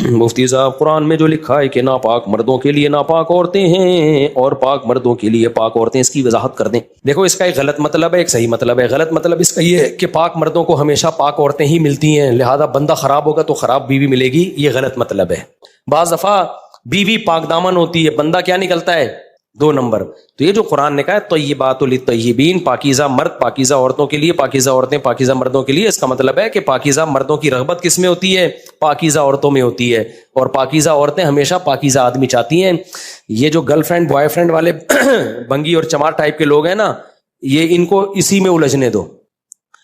مفتی صاحب قرآن میں جو لکھا ہے کہ ناپاک مردوں کے لیے ناپاک عورتیں ہیں اور پاک مردوں کے لیے پاک عورتیں، اس کی وضاحت کر دیں۔ دیکھو اس کا ایک غلط مطلب ہے، ایک صحیح مطلب ہے۔ غلط مطلب اس کا یہ ہے کہ پاک مردوں کو ہمیشہ پاک عورتیں ہی ملتی ہیں، لہذا بندہ خراب ہوگا تو خراب بیوی ملے گی، یہ غلط مطلب ہے۔ بعض دفعہ بیوی پاک دامن ہوتی ہے، بندہ کیا نکلتا ہے؟ 2 نمبر۔ تو یہ جو قرآن نے کہا ہے طیبات للطیبین، پاکیزہ مرد پاکیزہ عورتوں کے لیے، پاکیزہ عورتیں پاکیزہ مردوں کے لیے، اس کا مطلب ہے کہ پاکیزہ مردوں کی رغبت کس میں ہوتی ہے؟ پاکیزہ عورتوں میں ہوتی ہے، اور پاکیزہ عورتیں ہمیشہ پاکیزہ آدمی چاہتی ہیں۔ یہ جو گرل فرینڈ بوائے فرینڈ والے بنگی اور چمار ٹائپ کے لوگ ہیں نا، یہ ان کو اسی میں الجھنے دو۔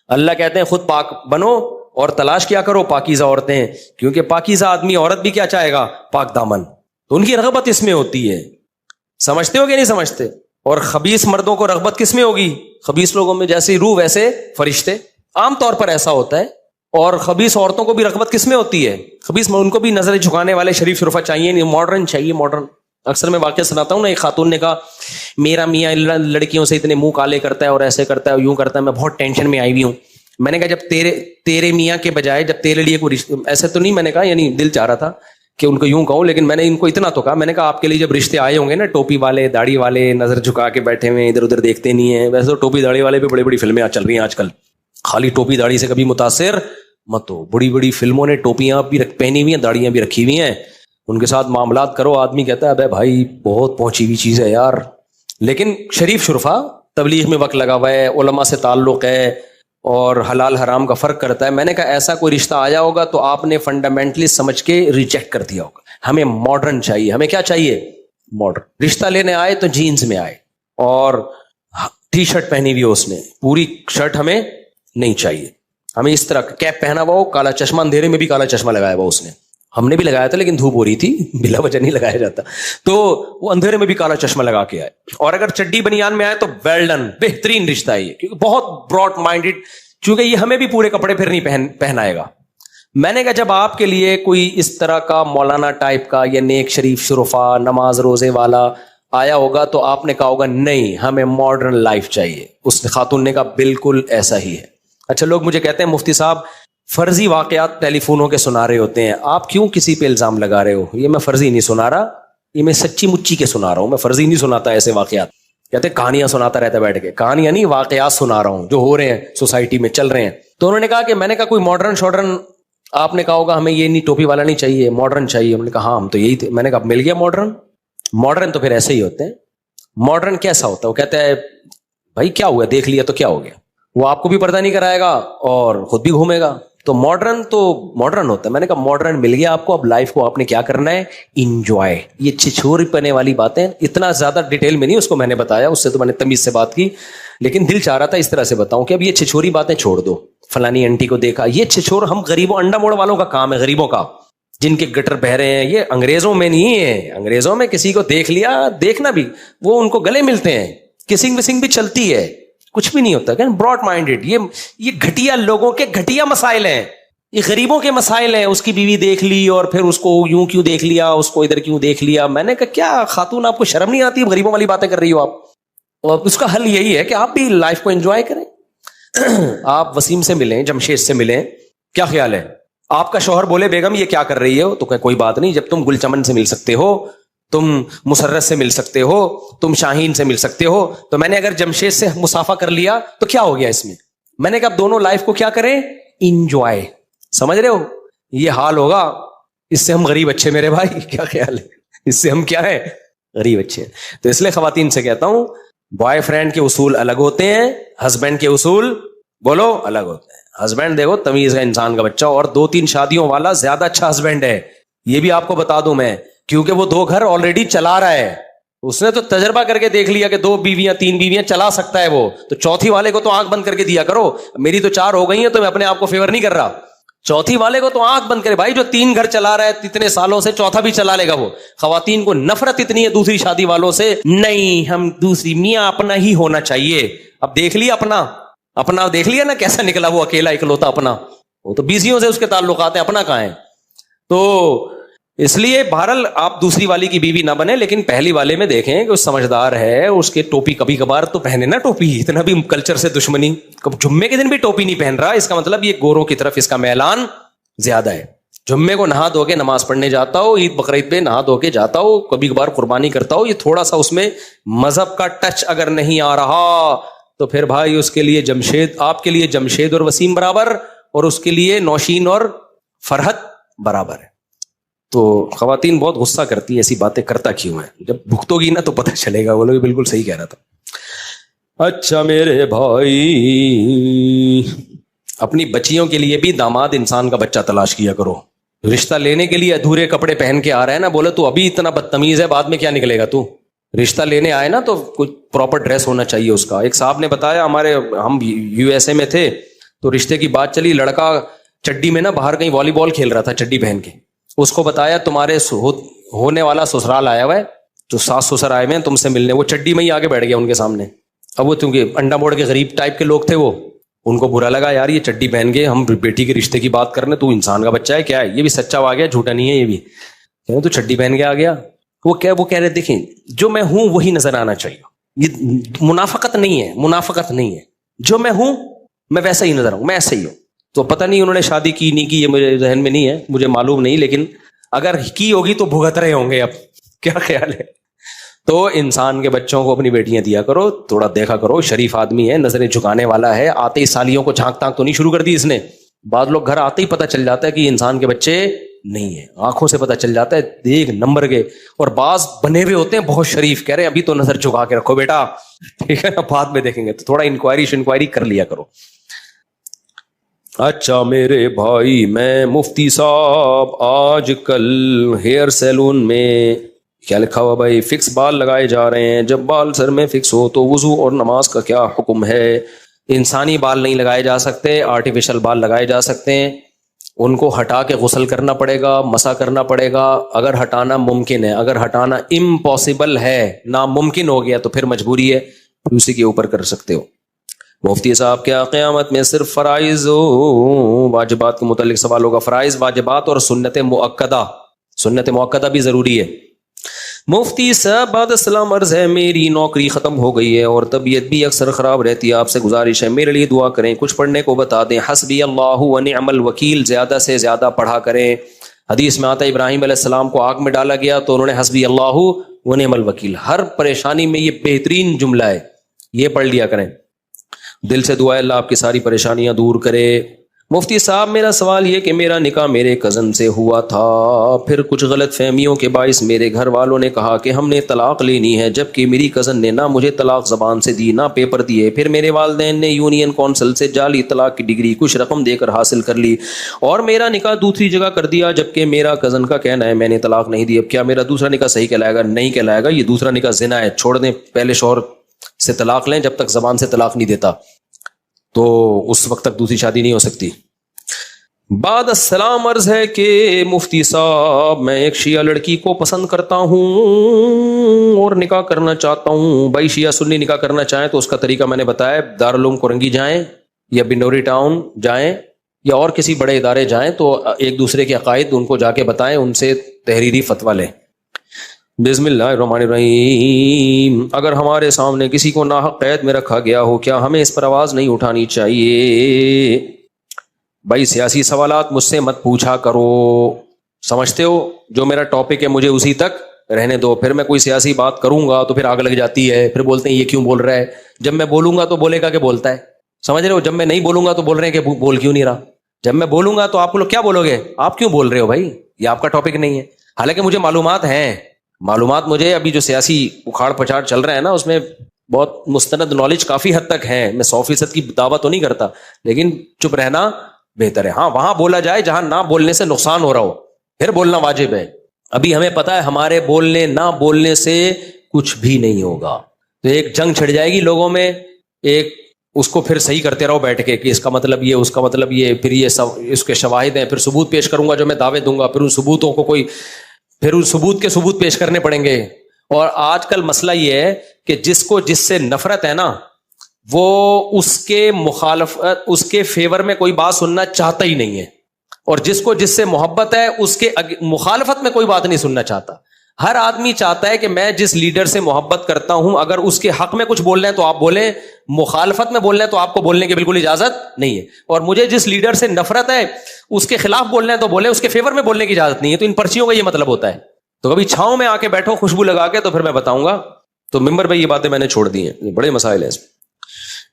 اللہ کہتے ہیں خود پاک بنو اور تلاش کیا کرو پاکیزہ عورتیں، کیونکہ پاکیزہ آدمی عورت بھی کیا چاہے گا؟ پاک دامن، تو ان کی رغبت اس میں ہوتی ہے۔ سمجھتے ہو کہ نہیں سمجھتے؟ اور خبیث مردوں کو رغبت کس میں ہوگی؟ خبیث لوگوں میں جیسے روح ویسے فرشتے، عام طور پر ایسا ہوتا ہے۔ اور خبیث عورتوں کو بھی رغبت کس میں ہوتی ہے؟ خبیث، ان کو بھی نظر جھکانے والے شریف شرفا چاہیے، نہیں ماڈرن چاہیے، ماڈرن۔ اکثر میں واقعہ سناتا ہوں نا، ایک خاتون نے کہا میرا میاں لڑکیوں سے اتنے منہ کالے کرتا ہے اور ایسے کرتا ہے، یوں کرتا ہے، میں بہت ٹینشن میں آئی ہوئی ہوں۔ میں نے کہا جب تیرے میاں کے بجائے جب تیرے لیے کوئی رشتے، ایسے تو نہیں میں نے کہا، یعنی دل چاہ رہا تھا کہ ان کو یوں کہوں، لیکن میں نے ان کو اتنا تو کہا، میں نے کہا آپ کے لیے جب رشتے آئے ہوں گے نا، ٹوپی والے داڑھی والے نظر جھکا کے بیٹھے ہوئے ادھر ادھر دیکھتے نہیں ہیں، ویسے تو ٹوپی داڑھی والے پہ بڑی بڑی فلمیں چل رہی ہیں آج کل، خالی ٹوپی داڑھی سے کبھی متاثر مت ہو، بڑی بڑی فلموں نے ٹوپیاں بھی پہنی ہوئی ہیں، داڑیاں بھی رکھی ہوئی ہیں، ان کے ساتھ معاملات کرو، آدمی کہتا ہے ابے بھائی بہت پہنچی ہوئی چیز ہے یار، لیکن شریف شرفا تبلیغ میں وقت لگا ہوا ہے، علماء سے تعلق ہے اور حلال حرام کا فرق کرتا ہے۔ میں نے کہا ایسا کوئی رشتہ آیا ہوگا تو آپ نے فنڈامنٹلی سمجھ کے ریجیکٹ کر دیا ہوگا۔ ہمیں ماڈرن چاہیے، ہمیں کیا چاہیے؟ ماڈرن۔ رشتہ لینے آئے تو جینز میں آئے اور ٹی شرٹ پہنی ہوئی ہو، اس نے پوری شرٹ ہمیں نہیں چاہیے، ہمیں اس طرح کیپ پہنا ہوا ہو، کالا چشمہ، اندھیرے میں بھی کالا چشمہ لگایا ہوا اس نے، ہم نے بھی لگایا تھا لیکن دھوپ ہو رہی تھی، بلا وجہ نہیں لگایا جاتا، تو وہ اندھیرے میں بھی کالا چشمہ لگا کے آئے، اور اگر چڈی بنیان میں آئے تو ویل ڈن، بہترین رشتہ ہے یہ، کیونکہ بہت براڈ مائنڈیڈ، چونکہ یہ ہمیں بھی پورے کپڑے پھر نہیں پہنائے گا۔ میں نے کہا جب آپ کے لیے کوئی اس طرح کا مولانا ٹائپ کا یا نیک شریف شرفا نماز روزے والا آیا ہوگا تو آپ نے کہا ہوگا نہیں ہمیں ماڈرن لائف چاہیے۔ اس خاتون نے کہا بالکل ایسا ہی ہے۔ اچھا، لوگ مجھے کہتے ہیں مفتی صاحب فرضی واقعات ٹیلی فونوں کے سنا رہے ہوتے ہیں، آپ کیوں کسی پہ الزام لگا رہے ہو؟ یہ میں فرضی نہیں سنا رہا، یہ میں سچی مچی کے سنا رہا ہوں، میں فرضی نہیں سناتا ایسے واقعات۔ کہتے کہانیاں سناتا رہتا بیٹھ کے، کہانیاں نہیں، واقعات سنا رہا ہوں جو ہو رہے ہیں سوسائٹی میں چل رہے ہیں۔ تو انہوں نے کہا کہ میں نے کہا کوئی ماڈرن شاڈرن، آپ نے کہا ہوگا ہمیں یہ نہیں ٹوپی والا نہیں چاہیے، ماڈرن چاہیے۔ انہوں نے کہا ہاں ہم تو یہی تھے۔ میں نے کہا مل گیا ماڈرن؟ ماڈرن تو پھر ایسے ہی ہوتے ہیں۔ ماڈرن کیسا ہوتا ہے؟ وہ کہتا ہے بھائی کیا ہوا، دیکھ لیا تو کیا ہو گیا، وہ آپ کو بھی پردہ نہیں کرائے گا اور خود بھی گھومے گا، تو ماڈرن ہوتا ہے۔ میں نے کہا ماڈرن مل گیا آپ کو، اب لائف کو آپ نے کیا کرنا ہے؟ انجوائے۔ یہ چھچوری پنے والی باتیں اتنا زیادہ ڈیٹیل میں نہیں اس کو میں نے بتایا، اس سے تو میں نے تمیز سے بات کی، لیکن دل چاہ رہا تھا اس طرح سے بتاؤں کہ اب یہ چھچوری باتیں چھوڑ دو، فلانی انٹی کو دیکھا، یہ چھچور ہم غریبوں انڈا موڑ والوں کا کام ہے، غریبوں کا، جن کے گٹر بہ رہے ہیں، یہ انگریزوں میں نہیں ہے۔ انگریزوں میں کسی کو دیکھ لیا، دیکھنا بھی، وہ ان کو گلے ملتے ہیں، کسنگ وسنگ بھی چلتی ہے، کچھ بھی نہیں ہوتا۔ کہ براڈ مائنڈیڈ، یہ گھٹیا لوگوں کے گھٹیا مسائل ہیں، یہ غریبوں کے مسائل ہیں۔ اس کی بیوی دیکھ لی اور پھر اس کو یوں کیوں دیکھ لیا، اس کو ادھر کیوں دیکھ لیا۔ میں نے کہا کیا خاتون آپ کو شرم نہیں آتی؟ غریبوں والی باتیں کر رہی ہو آپ۔ اور اس کا حل یہی ہے کہ آپ بھی لائف کو انجوائے کریں۔ آپ وسیم سے ملیں، جمشید سے ملیں، کیا خیال ہے؟ آپ کا شوہر بولے بیگم یہ کیا کر رہی ہو، تو کوئی بات نہیں، جب تم گل چمن سے مل سکتے ہو، تم مسرت سے مل سکتے ہو، تم شاہین سے مل سکتے ہو، تو میں نے اگر جمشید سے مصافحہ کر لیا تو کیا ہو گیا اس میں؟ میں نے کہا دونوں لائف کو کیا کریں؟ انجوائے۔ سمجھ رہے ہو؟ یہ حال ہوگا، اس سے ہم غریب اچھے میرے بھائی، کیا خیال ہے؟ اس سے ہم کیا ہے؟ غریب اچھے۔ تو اس لیے خواتین سے کہتا ہوں بوائے فرینڈ کے اصول الگ ہوتے ہیں، ہسبینڈ کے اصول بولو الگ ہوتے ہیں۔ ہسبینڈ دیکھو تمیز ہے انسان کا بچہ، اور 2-3 شادیوں والا زیادہ اچھا ہسبینڈ ہے، یہ بھی آپ کو بتا دوں میں، کیونکہ وہ 2 گھر آلریڈی چلا رہا ہے، اس نے تو تجربہ کر کے دیکھ لیا کہ 2 بیویاں 3 بیویاں چلا سکتا ہے وہ، تو چوتھی والے کو تو آنکھ بند کر کے دیا کرو۔ میری تو 4 ہو گئی ہیں تو میں اپنے آپ کو فیور نہیں کر رہا، چوتھی والے کو تو آنکھ بند کرے بھائی، جو 3 گھر چلا رہا ہے اتنے سالوں سے، چوتھا بھی چلا لے گا وہ۔ خواتین کو نفرت اتنی ہے دوسری شادی والوں سے، نہیں ہم دوسری، میاں اپنا ہی ہونا چاہیے۔ اب دیکھ لیا اپنا دیکھ لیا نا کیسا نکلا وہ اکیلا اکلوتا اپنا، وہ تو بیویوں سے اس کے تعلقات ہیں، اپنا کہاں ہے؟ تو اس لیے بہرحال آپ دوسری والی کی بیوی نہ بنے، لیکن پہلی والے میں دیکھیں کہ وہ سمجھدار ہے، اس کے ٹوپی کبھی کبھار تو پہنے نا ٹوپی، اتنا بھی کلچر سے دشمنی، جمعے کے دن بھی ٹوپی نہیں پہن رہا، اس کا مطلب یہ گوروں کی طرف اس کا میلان زیادہ ہے۔ جمعے کو نہا دھو کے نماز پڑھنے جاتا ہو, عید بقرعید پہ نہا دھو کے جاتا ہو, کبھی کبھار قربانی کرتا ہو, یہ تھوڑا سا اس میں مذہب کا ٹچ اگر نہیں آ رہا تو پھر بھائی اس کے لیے جمشید, آپ کے لیے جمشید اور وسیم برابر, اور اس کے لیے نوشین اور فرحت برابر ہے. تو خواتین بہت غصہ کرتی ہیں, ایسی باتیں کرتا کیوں ہے, جب بھگتو گی نا تو پتہ چلے گا. وہ لوگ بالکل صحیح کہہ رہا تھا. اچھا میرے بھائی, اپنی بچیوں کے لیے بھی داماد انسان کا بچہ تلاش کیا کرو. رشتہ لینے کے لیے ادھورے کپڑے پہن کے آ رہا ہے نا, بولے تو ابھی اتنا بدتمیز ہے, بعد میں کیا نکلے گا تو. رشتہ لینے آئے نا تو کچھ پراپر ڈریس ہونا چاہیے اس کا. ایک صاحب نے بتایا, ہم یو ایس اے میں تھے تو رشتے کی بات چلی, لڑکا چڈی میں نا باہر کہیں والی بال کھیل رہا تھا چڈی پہن کے. اس کو بتایا تمہارے ہونے والا سسرال آیا ہوا ہے, جو ساس سسر آئے ہوئے ہیں تم سے ملنے. وہ چڈی میں ہی آگے بیٹھ گیا ان کے سامنے. اب وہ کیونکہ انڈا موڑ کے غریب ٹائپ کے لوگ تھے, وہ ان کو برا لگا, یار یہ چڈی پہن کے ہم بیٹی کے رشتے کی بات کرنے, تو انسان کا بچہ ہے کیا ہے, یہ بھی سچا آ گیا, جھوٹا نہیں ہے یہ بھی. تو چڈی پہن کے آ گیا. وہ کہہ رہے دیکھیں جو میں ہوں وہی نظر آنا چاہیے. یہ منافقت نہیں ہے, منافقت نہیں ہے, جو میں ہوں میں ویسا ہی نظر آؤں, میں ایسا ہی ہوں. تو پتہ نہیں انہوں نے شادی کی نہیں کی, یہ مجھے ذہن میں نہیں ہے, مجھے معلوم نہیں, لیکن اگر کی ہوگی تو بھگت رہے ہوں گے. اب کیا خیال ہے؟ تو انسان کے بچوں کو اپنی بیٹیاں دیا کرو, تھوڑا دیکھا کرو, شریف آدمی ہے, نظریں جھکانے والا ہے. آتے ہی سالیوں کو جھانک تانک تو نہیں شروع کر دی اس نے. بعض لوگ گھر آتے ہی پتہ چل جاتا ہے کہ یہ انسان کے بچے نہیں ہے, آنکھوں سے پتہ چل جاتا ہے, ایک نمبر کے. اور بعض بنے ہوئے ہوتے ہیں بہت شریف, کہہ رہے ہیں ابھی تو نظر جھکا کے رکھو بیٹا, ٹھیک ہے نا, بعد میں دیکھیں گے. تو تھوڑا انکوائری کر لیا کرو. اچھا میرے بھائی, میں مفتی صاحب آج کل ہیئر سیلون میں کیا لکھا ہوا بھائی, فکس بال لگائے جا رہے ہیں. جب بال سر میں فکس ہو تو وضو اور نماز کا کیا حکم ہے؟ انسانی بال نہیں لگائے جا سکتے, آرٹیفیشل بال لگائے جا سکتے ہیں. ان کو ہٹا کے غسل کرنا پڑے گا, مسا کرنا پڑے گا. اگر ہٹانا ممکن ہے, اگر ہٹانا امپاسبل ہے, ناممکن ہو گیا تو پھر مجبوری ہے, اسی کے اوپر کر سکتے ہو. مفتی صاحب کیا قیامت میں صرف فرائض واجبات کے متعلق سوال ہوگا؟ فرائض واجبات اور سنت مؤکدہ بھی ضروری ہے. مفتی صاحب بعد السلام عرض ہے, میری نوکری ختم ہو گئی ہے اور طبیعت بھی اکثر خراب رہتی ہے, آپ سے گزارش ہے میرے لیے دعا کریں, کچھ پڑھنے کو بتا دیں. حسبی اللہ و نعم الوکیل زیادہ سے زیادہ پڑھا کریں. حدیث میں آتا ہے ابراہیم علیہ السلام کو آگ میں ڈالا گیا تو انہوں نے حسبی اللہ و نعم الوکیل. ہر پریشانی میں یہ بہترین جملہ ہے, یہ پڑھ لیا کریں. دل سے دعا ہے اللہ آپ کی ساری پریشانیاں دور کرے. مفتی صاحب میرا سوال یہ کہ میرا نکاح میرے کزن سے ہوا تھا, پھر کچھ غلط فہمیوں کے باعث میرے گھر والوں نے کہا کہ ہم نے طلاق لینی ہے, جبکہ میری کزن نے نہ مجھے طلاق زبان سے دی نہ پیپر دیے. پھر میرے والدین نے یونین کونسل سے جعلی طلاق کی ڈگری کچھ رقم دے کر حاصل کر لی اور میرا نکاح دوسری جگہ کر دیا, جبکہ میرا کزن کا کہنا ہے میں نے طلاق نہیں دی. اب کیا میرا دوسرا نکاح صحیح کہلائے گا؟ نہیں کہلائے گا, یہ دوسرا نکاح زنا ہے, چھوڑ دیں, پہلے شوہر سے طلاق لیں, جب تک زبان سے طلاق نہیں دیتا تو اس وقت تک دوسری شادی نہیں ہو سکتی. بعد السلام عرض ہے کہ مفتی صاحب میں ایک شیعہ لڑکی کو پسند کرتا ہوں اور نکاح کرنا چاہتا ہوں. بھائی شیعہ سنی نکاح کرنا چاہیں تو اس کا طریقہ میں نے بتایا, دارالعلوم کورنگی جائیں یا بنوری ٹاؤن جائیں یا اور کسی بڑے ادارے جائیں تو ایک دوسرے کے عقائد ان کو جا کے بتائیں, ان سے تحریری فتویٰ لیں. بسم اللہ الرحمن الرحیم. اگر ہمارے سامنے کسی کو ناحق قید میں رکھا گیا ہو کیا ہمیں اس پر آواز نہیں اٹھانی چاہیے؟ بھائی سیاسی سوالات مجھ سے مت پوچھا کرو, سمجھتے ہو جو میرا ٹاپک ہے مجھے اسی تک رہنے دو. پھر میں کوئی سیاسی بات کروں گا تو پھر آگ لگ جاتی ہے, پھر بولتے ہیں یہ کیوں بول رہا ہے. جب میں بولوں گا تو بولے گا کہ بولتا ہے, سمجھ رہے ہو. جب میں نہیں بولوں گا تو بول رہے ہیں کہ بول کیوں نہیں رہا. جب میں بولوں گا تو آپ لوگ کیا بولو گے, آپ کیوں بول رہے ہو بھائی, یہ آپ کا ٹاپک نہیں ہے. حالانکہ مجھے معلومات ہیں, معلومات مجھے ابھی جو سیاسی اکھاڑ پچھاڑ چل رہا ہے نا اس میں بہت مستند نالج کافی حد تک ہے. میں 100% کی دعویٰ تو نہیں کرتا, لیکن چپ رہنا بہتر ہے. ہاں وہاں بولا جائے جہاں نہ بولنے سے نقصان ہو رہا ہو, پھر بولنا واجب ہے. ابھی ہمیں پتا ہے ہمارے بولنے نہ بولنے سے کچھ بھی نہیں ہوگا, تو ایک جنگ چھڑ جائے گی لوگوں میں, ایک اس کو پھر صحیح کرتے رہو بیٹھ کے کہ اس کا مطلب یہ, اس کا مطلب یہ, پھر یہ سب اس کے شواہد ہیں, پھر ثبوت پیش کروں گا جو میں دعوے دوں گا, پھر ان ثبوتوں کو پھر ان ثبوت کے ثبوت پیش کرنے پڑیں گے. اور آج کل مسئلہ یہ ہے کہ جس کو جس سے نفرت ہے نا وہ اس کے فیور میں کوئی بات سننا چاہتا ہی نہیں ہے, اور جس کو جس سے محبت ہے اس کے مخالفت میں کوئی بات نہیں سننا چاہتا. ہر آدمی چاہتا ہے کہ میں جس لیڈر سے محبت کرتا ہوں اگر اس کے حق میں کچھ بول رہے ہیں تو آپ بولیں, مخالفت میں بول رہے ہیں تو آپ کو بولنے کی بالکل اجازت نہیں ہے, اور مجھے جس لیڈر سے نفرت ہے اس کے خلاف بول رہے ہیں تو بولیں, اس کے فیور میں بولنے کی اجازت نہیں ہے. تو ان پرچیوں کا یہ مطلب ہوتا ہے. تو کبھی چھاؤں میں آ کے بیٹھو خوشبو لگا کے, تو پھر میں بتاؤں گا. تو ممبر پہ یہ باتیں میں نے چھوڑ دی ہیں, بڑے مسائل ہیں اس میں.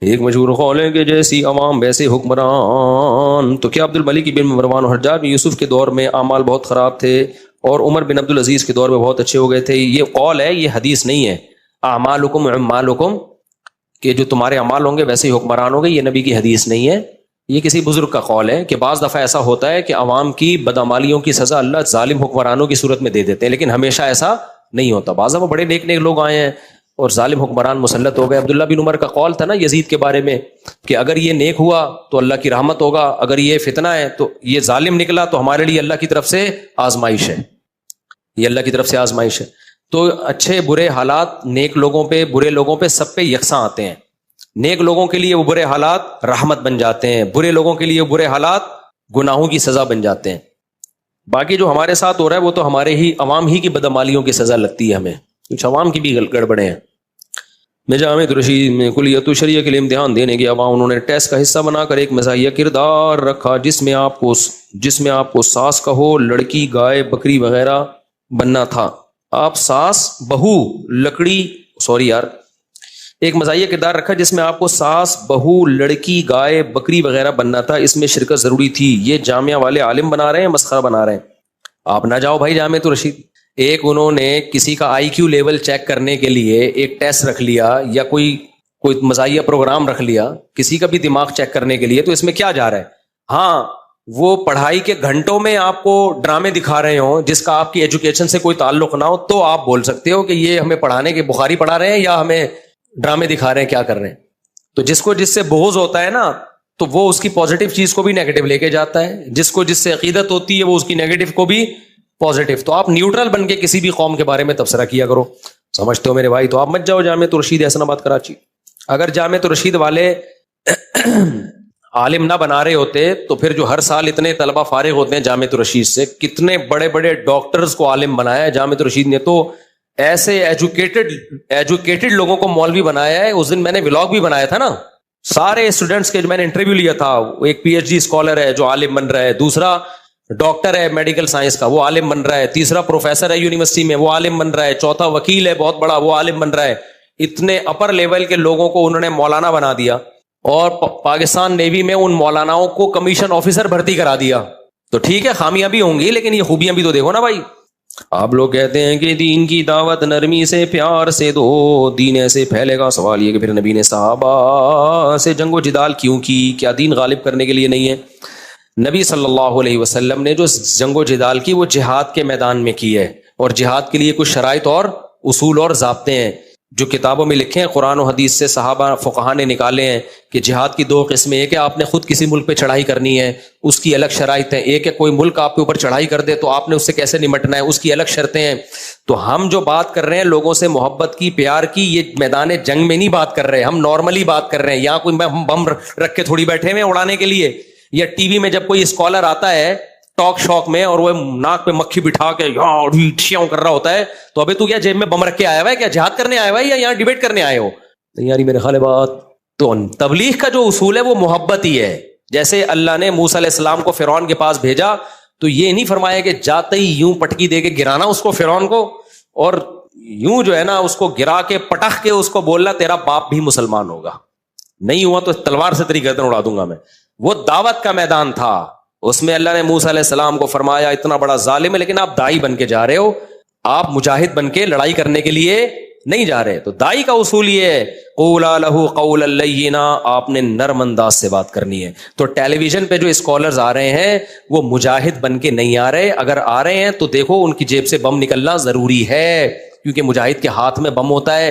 ایک مشہور قول ہے کہ جیسی عوام ویسے حکمران. تو کیا عبد الملک بن مروان اور حجاج بن یوسف کے دور میں اعمال بہت خراب تھے اور عمر بن عبد العزیز کے دور میں بہت اچھے ہو گئے تھے؟ یہ قول ہے, یہ حدیث نہیں ہے. اعمالکم اعمالکم, کہ جو تمہارے اعمال ہوں گے ویسے ہی حکمران ہوں گے, یہ نبی کی حدیث نہیں ہے. یہ کسی بزرگ کا قول ہے کہ بعض دفعہ ایسا ہوتا ہے کہ عوام کی بدعمالیوں کی سزا اللہ ظالم حکمرانوں کی صورت میں دے دیتے ہیں, لیکن ہمیشہ ایسا نہیں ہوتا. بعض دفعہ بڑے نیک نیک لوگ آئے ہیں اور ظالم حکمران مسلط ہو گئے. عبداللہ بن عمر کا قول تھا نا یزید کے بارے میں کہ اگر یہ نیک ہوا تو اللہ کی رحمت ہوگا, اگر یہ فتنہ ہے تو یہ ظالم نکلا تو ہمارے لیے اللہ کی طرف سے آزمائش ہے, یہ اللہ کی طرف سے آزمائش ہے. تو اچھے برے حالات نیک لوگوں پہ, برے لوگوں پہ, سب پہ یکساں آتے ہیں. نیک لوگوں کے لیے وہ برے حالات رحمت بن جاتے ہیں, برے لوگوں کے لیے برے حالات گناہوں کی سزا بن جاتے ہیں. باقی جو ہمارے ساتھ ہو رہا ہے وہ تو ہمارے ہی عوام ہی کی بدعمالیوں کی سزا لگتی ہے ہمیں, کچھ عوام کی بھی گڑبڑیں ہیں. میں جامع رشید میں کلیت الشریعہ کے لیے امتحان دینے کے عوام انہوں نے ٹیسٹ کا حصہ بنا کر ایک مزاحیہ کردار رکھا جس میں آپ کو ساس کہو, لڑکی, گائے, بکری وغیرہ بننا تھا. آپ ساس, بہو, لکڑی, ایک مزاحیہ کردار رکھا جس میں آپ کو ساس, بہو, لڑکی, گائے, بکری وغیرہ بننا تھا. اس میں شرکت ضروری تھی. یہ جامعہ والے عالم بنا رہے ہیں, مسخرہ بنا رہے ہیں. آپ نہ جاؤ بھائی جامع رشید. ایک انہوں نے کسی کا آئی کیو لیول چیک کرنے کے لیے ایک ٹیسٹ رکھ لیا یا کوئی مزاحیہ پروگرام رکھ لیا کسی کا بھی دماغ چیک کرنے کے لیے, تو اس میں کیا جا رہا ہے؟ ہاں وہ پڑھائی کے گھنٹوں میں آپ کو ڈرامے دکھا رہے ہوں جس کا آپ کی ایجوکیشن سے کوئی تعلق نہ ہو, تو آپ بول سکتے ہو کہ یہ ہمیں پڑھانے کے بخاری پڑھا رہے ہیں یا ہمیں ڈرامے دکھا رہے ہیں, کیا کر رہے ہیں. تو جس سے بغض ہوتا ہے نا تو وہ اس کی پازیٹیو چیز کو بھی نیگیٹو لے کے جاتا ہے, جس سے عقیدت ہوتی ہے وہ اس کی نیگیٹو کو بھی پازیٹیو. تو آپ نیوٹرل بن کے کسی بھی قوم کے بارے میں تبصرہ کیا کرو, سمجھتے ہو میرے بھائی. تو آپ مت جاؤ جامع رشید حسن آباد کراچی. اگر جامع رشید والے عالم نہ بنا رہے ہوتے تو پھر جو ہر سال اتنے طلبہ فارغ ہوتے ہیں جامع رشید سے, کتنے بڑے بڑے ڈاکٹرز کو عالم بنایا ہے جامع رشید نے. تو ایسے ایجوکیٹڈ لوگوں کو مولوی بنایا ہے. اس دن میں نے ولاگ بھی بنایا تھا نا, سارے اسٹوڈنٹس کے میں نے انٹرویو لیا تھا. ایک پی ایچ ڈی اسکالر ہے جو عالم بن رہا ہے, دوسرا ڈاکٹر ہے میڈیکل سائنس کا وہ عالم بن رہا ہے, تیسرا پروفیسر ہے یونیورسٹی میں وہ عالم بن رہا ہے, چوتھا وکیل ہے بہت بڑا وہ عالم بن رہا ہے. اتنے اپر لیول کے لوگوں کو انہوں نے مولانا بنا دیا, اور پاکستان نیوی میں ان مولاناؤں کو کمیشن آفیسر بھرتی کرا دیا. تو ٹھیک ہے خامیاں بھی ہوں گی لیکن یہ خوبیاں بھی تو دیکھو نا بھائی. آپ لوگ کہتے ہیں کہ دین کی دعوت نرمی سے پیار سے دو, دین ایسے پھیلے گا. سوال یہ کہ پھر نبی نے صحابہ سے جنگ و جدال کیوں کی؟ کیا دین غالب کرنے کے لیے نہیں ہے؟ نبی صلی اللہ علیہ وسلم نے جو جنگ و جدال کی وہ جہاد کے میدان میں کی ہے, اور جہاد کے لیے کچھ شرائط اور اصول اور ضابطے ہیں جو کتابوں میں لکھے ہیں, قرآن و حدیث سے صحابہ فقہا نے نکالے ہیں کہ جہاد کی دو قسمیں. ایک ہے آپ نے خود کسی ملک پہ چڑھائی کرنی ہے, اس کی الگ شرائط ہیں. ایک ہے کوئی ملک آپ کے اوپر چڑھائی کر دے تو آپ نے اس سے کیسے نمٹنا ہے, اس کی الگ شرطیں ہیں. تو ہم جو بات کر رہے ہیں لوگوں سے محبت کی, پیار کی, یہ میدان جنگ میں نہیں بات کر رہے, ہم نارملی بات کر رہے ہیں. یہاں کوئی بم رکھ کے تھوڑی بیٹھے ہوئے اڑانے کے لیے, یا ٹی وی میں جب کوئی اسکالر آتا ہے ٹاک شوق میں اور وہ ناک پہ مکھی بٹھا کے کر رہا ہوتا ہے, تو ابھی تو کیا جیب میں بم رکھ کے آیا ہوا ہے, کیا جہاد کرنے آیا ہوا ہے یا یہاں ڈیبیٹ کرنے آئے ہو؟ یاری میرے خیال بات. تو تبلیغ کا جو اصول ہے وہ محبت ہی ہے. جیسے اللہ نے موسیٰ علیہ السلام کو فرعون کے پاس بھیجا تو یہ نہیں فرمایا کہ جاتے ہی یوں پٹکی دے کے گرانا اس کو فرعون کو, اور یوں جو ہے نا اس کو گرا کے پٹخ کے اس کو بولنا تیرا باپ بھی مسلمان ہوگا, نہیں ہوا تو تلوار سے تیری گردن اڑا دوں گا میں. وہ دعوت کا میدان تھا, اس میں اللہ نے موسیٰ علیہ السلام کو فرمایا اتنا بڑا ظالم ہے لیکن آپ دائی بن کے جا رہے ہو, آپ مجاہد بن کے لڑائی کرنے کے لیے نہیں جا رہے. تو دائی کا اصول یہ ہے قولا لہ قولا لینا, آپ نے نرم انداز سے بات کرنی ہے. تو ٹیلی ویژن پہ جو اسکالرز آ رہے ہیں وہ مجاہد بن کے نہیں آ رہے, اگر آ رہے ہیں تو دیکھو ان کی جیب سے بم نکلنا ضروری ہے, کیونکہ مجاہد کے ہاتھ میں بم ہوتا ہے,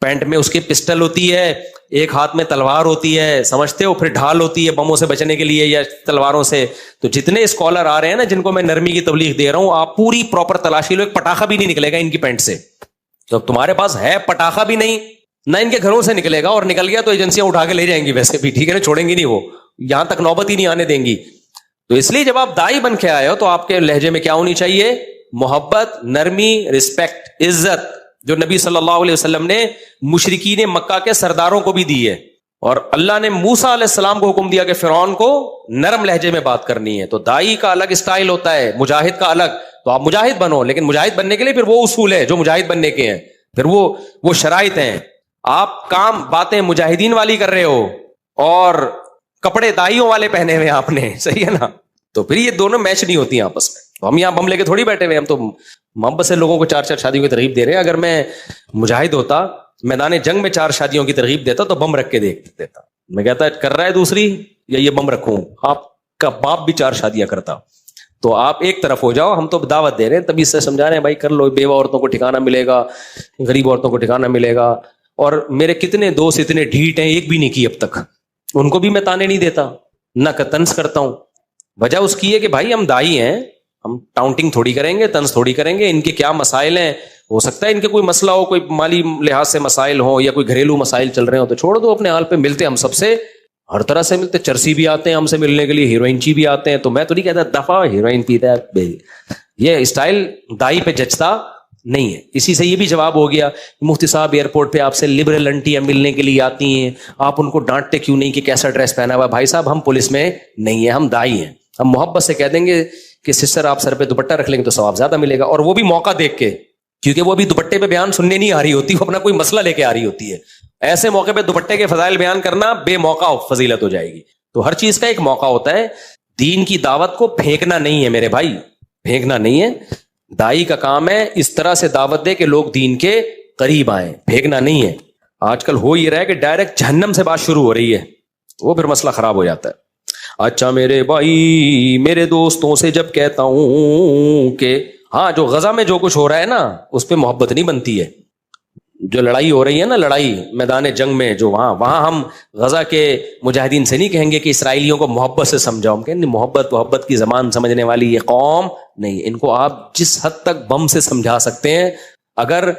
پینٹ میں اس کی پسٹل ہوتی ہے, ایک ہاتھ میں تلوار ہوتی ہے, سمجھتے ہو, پھر ڈھال ہوتی ہے بموں سے بچنے کے لیے یا تلواروں سے. تو جتنے اسکالر آ رہے ہیں نا جن کو میں نرمی کی تبلیغ دے رہا ہوں, آپ پوری پراپر تلاشی لو, ایک پٹاخہ بھی نہیں نکلے گا ان کی پینٹ سے. تو تمہارے پاس ہے پٹاخہ بھی نہیں, نہ ان کے گھروں سے نکلے گا, اور نکل گیا تو ایجنسیاں اٹھا کے لے جائیں گی ویسے بھی, ٹھیک ہے نا, چھوڑیں گی نہیں, وہ یہاں تک نوبت ہی نہیں آنے دیں گی. تو اس لیے جب آپ دائی بن کے آئے ہو تو آپ کے لہجے میں کیا ہونی چاہیے؟ محبت، نرمی، رسپیکٹ، عزت جو نبی صلی اللہ علیہ وسلم نے مشرکین مکہ کے سرداروں کو بھی دی ہے. اور اللہ نے موسیٰ علیہ السلام کو حکم دیا کہ فرعون کو نرم لہجے میں بات کرنی ہے. تو دائی کا الگ اسٹائل ہوتا ہے، مجاہد کا الگ. تو آپ مجاہد بنو، لیکن مجاہد بننے کے لیے پھر وہ اصول ہے جو مجاہد بننے کے ہیں، پھر وہ شرائط ہیں. آپ کام باتیں مجاہدین والی کر رہے ہو اور کپڑے دائیوں والے پہنے ہوئے آپ نے، صحیح ہے نا؟ تو پھر یہ دونوں میچ نہیں ہوتی آپس میں. تو ہم یہاں بم لے کے تھوڑی بیٹھے ہوئے، ہم تو محبت سے لوگوں کو 4 شادیوں کی ترغیب دے رہے ہیں. اگر میں مجاہد ہوتا، میدان جنگ میں 4 شادیوں کی ترغیب دیتا تو بم رکھ کے دیکھ دیتا. میں کہتا کر رہا ہے دوسری یا یہ بم رکھوں، آپ کا باپ بھی 4 شادیاں کرتا. تو آپ ایک طرف ہو جاؤ، ہم تو دعوت دے رہے ہیں، تبھی سے سمجھا رہے ہیں بھائی کر لو. بیوہ عورتوں کو ٹھکانہ ملے گا، غریب عورتوں کو ٹھکانہ ملے گا. اور میرے کتنے دوست اتنے ڈھیٹ ہیں، ایک بھی نہیں کی اب تک. ان کو بھی میں تانے نہیں دیتا، نہ طنز کرتا ہوں. وجہ اس کی ہے کہ بھائی ہم دائی ہیں، ہم ٹاؤنٹنگ تھوڑی کریں گے، طنز تھوڑی کریں گے. ان کے کیا مسائل ہیں، ہو سکتا ہے ان کے کوئی مسئلہ ہو، کوئی مالی لحاظ سے مسائل ہوں یا کوئی گھریلو مسائل چل رہے ہوں، تو چھوڑ دو اپنے حال پہ. ملتے ہم سب سے ہر طرح سے ملتے، چرسی بھی آتے ہیں ہم سے ملنے کے لیے، ہیروئن چی بھی آتے ہیں. تو میں تو نہیں کہتا دفعہ ہیروئن پیتا ہے، یہ اسٹائل دائی پہ جچتا نہیں ہے. اسی سے یہ بھی جواب ہو گیا، مفتی صاحب ایئرپورٹ پہ آپ سے لبرل انٹیاں ملنے کے لیے آتی ہیں، آپ ان کو ڈانٹتے کیوں نہیں کہ کیسا ڈریس پہنا ہوا؟ بھائی صاحب ہم پولیس میں نہیں ہیں، ہم دائی ہیں. ہم محبت سے کہہ دیں گے کہ سسٹر آپ سر پہ دوپٹہ رکھ لیں گے تو ثواب زیادہ ملے گا. اور وہ بھی موقع دیکھ کے، کیونکہ وہ بھی دوپٹے پہ بیان سننے نہیں آ رہی ہوتی، وہ اپنا کوئی مسئلہ لے کے آ رہی ہوتی ہے. ایسے موقع پہ دوپٹے کے فضائل بیان کرنا بے موقع فضیلت ہو جائے گی. تو ہر چیز کا ایک موقع ہوتا ہے. دین کی دعوت کو پھینکنا نہیں ہے میرے بھائی، پھینکنا نہیں ہے. دائی کا کام ہے اس طرح سے دعوت دے کہ لوگ دین کے قریب آئیں، پھینکنا نہیں ہے. آج کل ہو یہ رہا ہے کہ ڈائریکٹ جہنم سے بات شروع ہو رہی ہے، وہ پھر مسئلہ خراب ہو جاتا ہے. اچھا میرے بھائی، میرے دوستوں سے جب کہتا ہوں کہ ہاں جو غزہ میں جو کچھ ہو رہا ہے نا اس پہ محبت نہیں بنتی ہے. جو لڑائی ہو رہی ہے نا، لڑائی میدان جنگ میں، جو وہاں ہم غزہ کے مجاہدین سے نہیں کہیں گے کہ اسرائیلیوں کو محبت سے سمجھاؤ. ہم کہیں محبت کی زبان سمجھنے والی یہ قوم نہیں. ان کو آپ جس حد تک بم سے سمجھا سکتے ہیں، اگر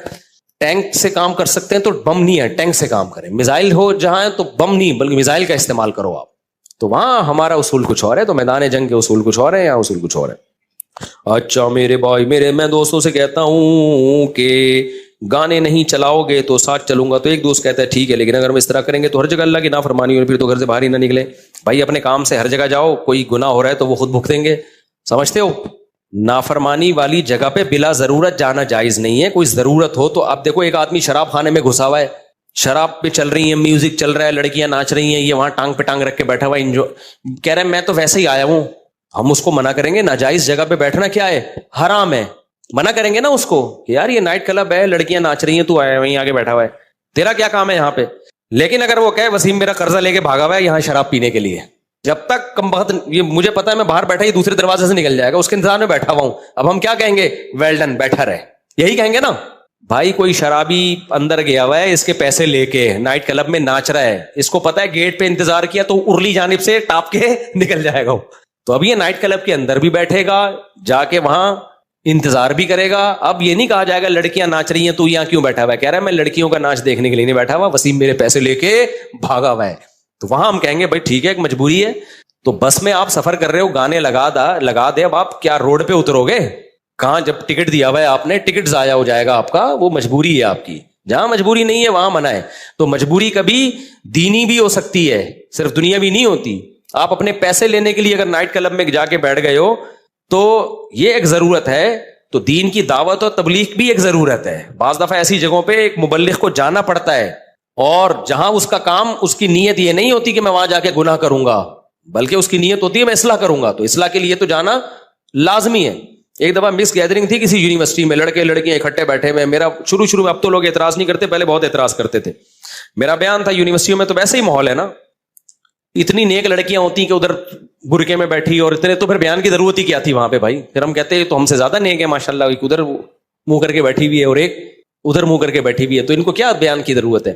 ٹینک سے کام کر سکتے ہیں تو بم نہیں ہے، ٹینک سے کام کریں. میزائل ہو جہاں ہے تو بم نہیں بلکہ میزائل کا استعمال کرو آپ. تو وہاں ہمارا اصول کچھ اور ہے، تو میدان جنگ کے اصول کچھ اور ہے، یہاں اصول کچھ اور ہے. اچھا میرے بھائی، میں دوستوں سے کہتا ہوں کہ گانے نہیں چلاؤ گے تو ساتھ چلوں گا. تو ایک دوست کہتا ہے ٹھیک ہے، لیکن اگر ہم اس طرح کریں گے تو ہر جگہ اللہ کی نافرمانی ہو، پھر تو گھر سے باہر ہی نہ نکلے. بھائی اپنے کام سے ہر جگہ جاؤ، کوئی گناہ ہو رہا ہے تو وہ خود بھگتیں گے، سمجھتے ہو؟ نافرمانی والی جگہ پہ بلا ضرورت جانا جائز نہیں ہے. کوئی ضرورت ہو تو اب دیکھو ایک آدمی شراب خانے میں گھسا ہوا ہے، شراب پہ چل رہی ہیں، میوزک چل رہا ہے، لڑکیاں ناچ رہی ہیں، یہ وہاں ٹانگ پہ ٹانگ رکھ کے بیٹھا ہوا ہے، کہہ رہے ہیں میں تو ویسے ہی آیا ہوں. ہم اس کو منع کریں گے؟ ناجائز جگہ پہ بیٹھنا کیا ہے؟ حرام ہے. منع کریں گے نا اس کو کہ یار یہ نائٹ کلب ہے، لڑکیاں ناچ رہی ہیں، تو آیا وہیں آگے بیٹھا ہوا ہے، تیرا کیا کام ہے یہاں پہ؟ لیکن اگر وہ کہے وسیم میرا قرضہ لے کے بھاگا ہوا ہے یہاں شراب پینے کے لیے، جب تک کم بخت یہ مجھے پتا ہے میں باہر بیٹھا ہی دوسرے دروازے سے نکل جائے گا، اس کے انتظار میں بیٹھا ہوا ہوں، اب ہم کیا کہیں گے؟ ویل ڈن، بیٹھا رہے، یہی کہیں گے نا. بھائی کوئی شرابی اندر گیا ہوا ہے، اس کے پیسے لے کے نائٹ کلب میں ناچ رہا ہے، اس کو پتا ہے گیٹ پہ انتظار کیا تو ارلی جانب سے ٹاپ کے نکل جائے گا. تو اب یہ نائٹ کلب کے اندر بھی بیٹھے گا، جا کے وہاں انتظار بھی کرے گا. اب یہ نہیں کہا جائے گا لڑکیاں ناچ رہی ہیں تو یہاں کیوں بیٹھا ہوا ہے؟ کہہ رہا ہے میں لڑکیوں کا ناچ دیکھنے کے لیے نہیں بیٹھا ہوا، وسیم میرے پیسے لے کے بھاگا ہوا ہے. تو وہاں ہم کہیں گے بھائی ٹھیک ہے، ایک مجبوری ہے. تو بس میں آپ سفر کر رہے ہو، گانے لگا دے، اب آپ کیا روڈ پہ اترو گے؟ کہاں؟ جب ٹکٹ دیا ہوا ہے آپ نے، ٹکٹ ضائع ہو جائے گا آپ کا. وہ مجبوری ہے آپ کی، جہاں مجبوری نہیں ہے وہاں منع ہے. تو مجبوری کبھی دینی بھی ہو سکتی ہے، صرف دنیا بھی نہیں ہوتی. آپ اپنے پیسے لینے کے لیے اگر نائٹ کلب میں جا کے بیٹھ گئے ہو تو یہ ایک ضرورت ہے. تو دین کی دعوت اور تبلیغ بھی ایک ضرورت ہے. بعض دفعہ ایسی جگہوں پہ ایک مبلغ کو جانا پڑتا ہے، اور جہاں اس کا کام، اس کی نیت یہ نہیں ہوتی کہ میں وہاں جا کے گناہ کروں گا، بلکہ اس کی نیت ہوتی ہے میں اصلاح کروں گا. تو اصلاح کے لیے تو جانا لازمی ہے. ایک دفعہ مس گیدرنگ تھی کسی یونیورسٹی میں، لڑکے لڑکیاں اکٹھے بیٹھے ہوئے. میرا شروع میں، اب تو لوگ اعتراض نہیں کرتے، پہلے بہت اعتراض کرتے تھے. میرا بیان تھا یونیورسٹیوں میں تو ویسے ہی ماحول ہے نا، اتنی نیک لڑکیاں ہوتی کہ ادھر برقعے میں بیٹھی، اور اتنے تو پھر بیان کی ضرورت ہی کیا تھی وہاں پہ بھائی. پھر ہم کہتے ہیں تو ہم سے زیادہ نیک ہے ماشاءاللہ، ایک ادھر منہ کر کے بیٹھی ہوئی ہے اور ایک ادھر منہ کر کے بیٹھی ہوئی ہے، تو ان کو کیا بیان کی ضرورت ہے؟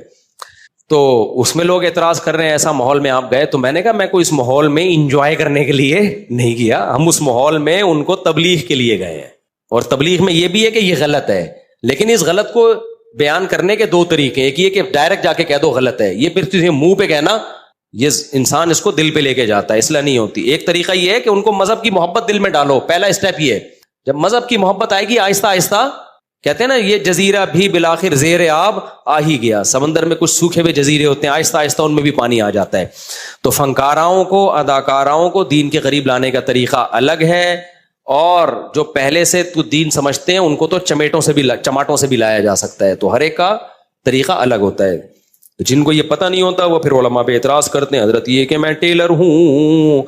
تو اس میں لوگ اعتراض کر رہے ہیں ایسا ماحول میں آپ گئے. تو میں نے کہا میں کوئی اس ماحول میں انجوائے کرنے کے لیے نہیں گیا، ہم اس ماحول میں ان کو تبلیغ کے لیے گئے ہیں. اور تبلیغ میں یہ بھی ہے کہ یہ غلط ہے، لیکن اس غلط کو بیان کرنے کے 2 طریقے. ایک یہ کہ ڈائریکٹ جا کے کہہ دو غلط ہے، یہ پھر تجھے منہ پہ کہنا، یہ انسان اس کو دل پہ لے کے جاتا ہے، اصلاح نہیں ہوتی. ایک طریقہ یہ ہے کہ ان کو مذہب کی محبت دل میں ڈالو، پہلا اسٹیپ یہ ہے. جب مذہب کی محبت آئے گی آہستہ آہستہ، کہتے ہیں نا یہ جزیرہ بھی بالآخر زیر آب آ ہی گیا. سمندر میں کچھ سوکھے ہوئے جزیرے ہوتے ہیں، آہستہ آہستہ ان میں بھی پانی آ جاتا ہے. تو فنکاراؤں کو، اداکاراؤں کو دین کے قریب لانے کا طریقہ الگ ہے، اور جو پہلے سے تو دین سمجھتے ہیں ان کو تو چماٹوں سے بھی لایا جا سکتا ہے. تو ہر ایک کا طریقہ الگ ہوتا ہے. جن کو یہ پتہ نہیں ہوتا وہ پھر علماء پہ اعتراض کرتے ہیں، حضرت یہ کہ میں ٹیلر ہوں.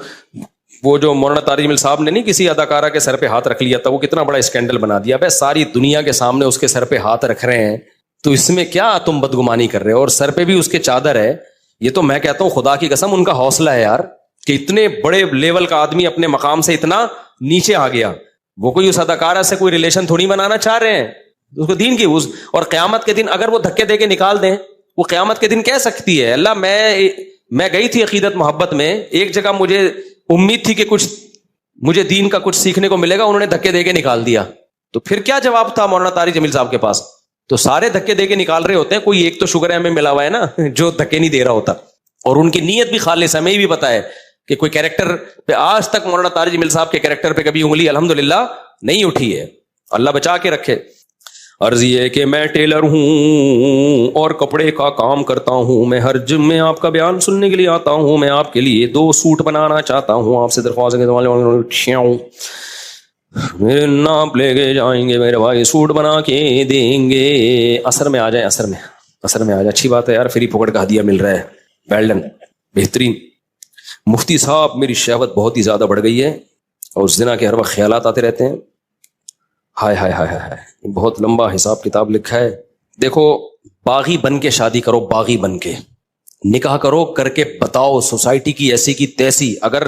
وہ جو مولانا طارق جمیل صاحب نے نہیں کسی اداکارہ کے سر پہ ہاتھ رکھ لیا تھا، وہ کتنا بڑا اسکینڈل بنا دیا. بھائی ساری دنیا کے سامنے اس کے سر پہ ہاتھ رکھ رہے ہیں، تو اس میں کیا تم بدگمانی کر رہے ہو؟ اور سر پہ بھی اس کے چادر ہے. یہ تو میں کہتا ہوں خدا کی قسم ان کا حوصلہ ہے یار، کہ اتنے بڑے لیول کا آدمی اپنے مقام سے اتنا نیچے آ گیا. وہ کوئی اس اداکارہ سے کوئی ریلیشن تھوڑی بنانا چاہ رہے ہیں، اس کو دین کی اور قیامت کے دن اگر وہ دھکے دے کے نکال دیں، وہ قیامت کے دن کہہ سکتی ہے اللہ میں گئی تھی عقیدت محبت میں، ایک جگہ مجھے امید تھی کہ مجھے دین کا کچھ سیکھنے کو ملے گا، انہوں نے دھکے دے کے نکال دیا. تو پھر کیا جواب تھا مولانا طارق جمیل صاحب کے پاس؟ تو سارے دھکے دے کے نکال رہے ہوتے ہیں، کوئی ایک تو شکر ہے ہمیں ملا ہوا ہے نا جو دھکے نہیں دے رہا ہوتا، اور ان کی نیت بھی خالص ہے. ہمیں بھی پتا ہے کہ کوئی کیریکٹر پہ آج تک مولانا طارق جمیل صاحب کے کیریکٹر پہ کبھی انگلی الحمدللہ نہیں اٹھی ہے، اللہ بچا کے رکھے. عرض یہ کہ میں ٹیلر ہوں اور کپڑے کا کام کرتا ہوں، میں ہر جمعے آپ کا بیان سننے کے لیے آتا ہوں. میں آپ کے لیے 2 سوٹ بنانا چاہتا ہوں، آپ سے درخواست ہے میرے ناپ لے کے جائیں گے میرے بھائی، سوٹ بنا کے دیں گے. اثر میں آ جائیں، اثر میں آ جائیں. اچھی بات ہے یار، فری پکڑ کا ہدیہ مل رہا ہے، ویل ڈن، بہترین. مفتی صاحب میری شہوت بہت ہی زیادہ بڑھ گئی ہے اور زنا کے ہر وقت خیالات آتے رہتے ہیں. ہائے ہائے ہائے ہائے، بہت لمبا حساب کتاب لکھا ہے. دیکھو باغی بن کے شادی کرو، باغی بن کے نکاح کرو، کر کے بتاؤ سوسائٹی کی ایسی کی تیسی. اگر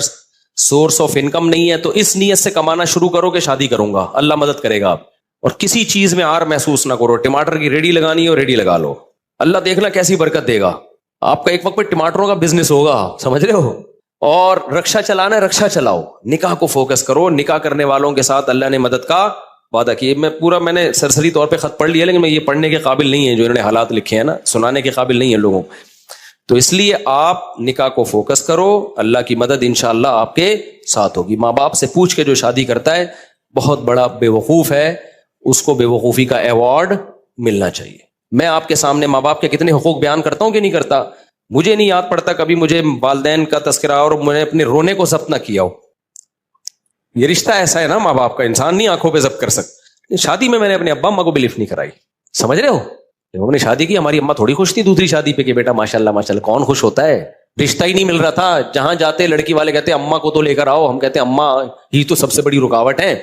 سورس آف انکم نہیں ہے تو اس نیت سے کمانا شروع کرو کہ شادی کروں گا، اللہ مدد کرے گا. اور کسی چیز میں آر محسوس نہ کرو. ٹماٹر کی ریڈی لگانی ہو ریڈی لگا لو، اللہ دیکھنا کیسی برکت دے گا. آپ کا ایک وقت پہ ٹماٹروں کا بزنس ہوگا، سمجھ رہے ہو. اور رکشا چلانا ہے، رکشا چلاؤ. نکاح کو فوکس کرو. نکاح کرنے والوں کے ساتھ اللہ نے مدد کا وعدہ کیے. میں نے سرسری طور پہ خط پڑھ لیا، لیکن میں یہ پڑھنے کے قابل نہیں ہے جو انہوں نے حالات لکھے ہیں نا، سنانے کے قابل نہیں ہے لوگوں. تو اس لیے آپ نکاح کو فوکس کرو، اللہ کی مدد انشاءاللہ آپ کے ساتھ ہوگی. ماں باپ سے پوچھ کے جو شادی کرتا ہے بہت بڑا بے وقوف ہے، اس کو بے وقوفی کا ایوارڈ ملنا چاہیے. میں آپ کے سامنے ماں باپ کے کتنے حقوق بیان کرتا ہوں کہ نہیں کرتا. مجھے نہیں یاد پڑتا کبھی مجھے والدین کا تذکرہ اور میں نے اپنے رونے کو ضبط نہ کیا ہو. یہ رشتہ ایسا ہے نا ماں باپ کا، انسان نہیں آنکھوں پہ ضبط کر سکتا. شادی میں نے اپنے ابا اماں کو بھی لفٹ نہیں کرائی، سمجھ رہے ہو. جب ہم نے شادی کی ہماری اماں تھوڑی خوش تھی دوسری شادی پہ کہ بیٹا ماشاءاللہ ماشاءاللہ. کون خوش ہوتا ہے؟ رشتہ ہی نہیں مل رہا تھا. جہاں جاتے لڑکی والے کہتے اماں کو تو لے کر آؤ، ہم کہتے اماں ہی تو سب سے بڑی رکاوٹ ہے.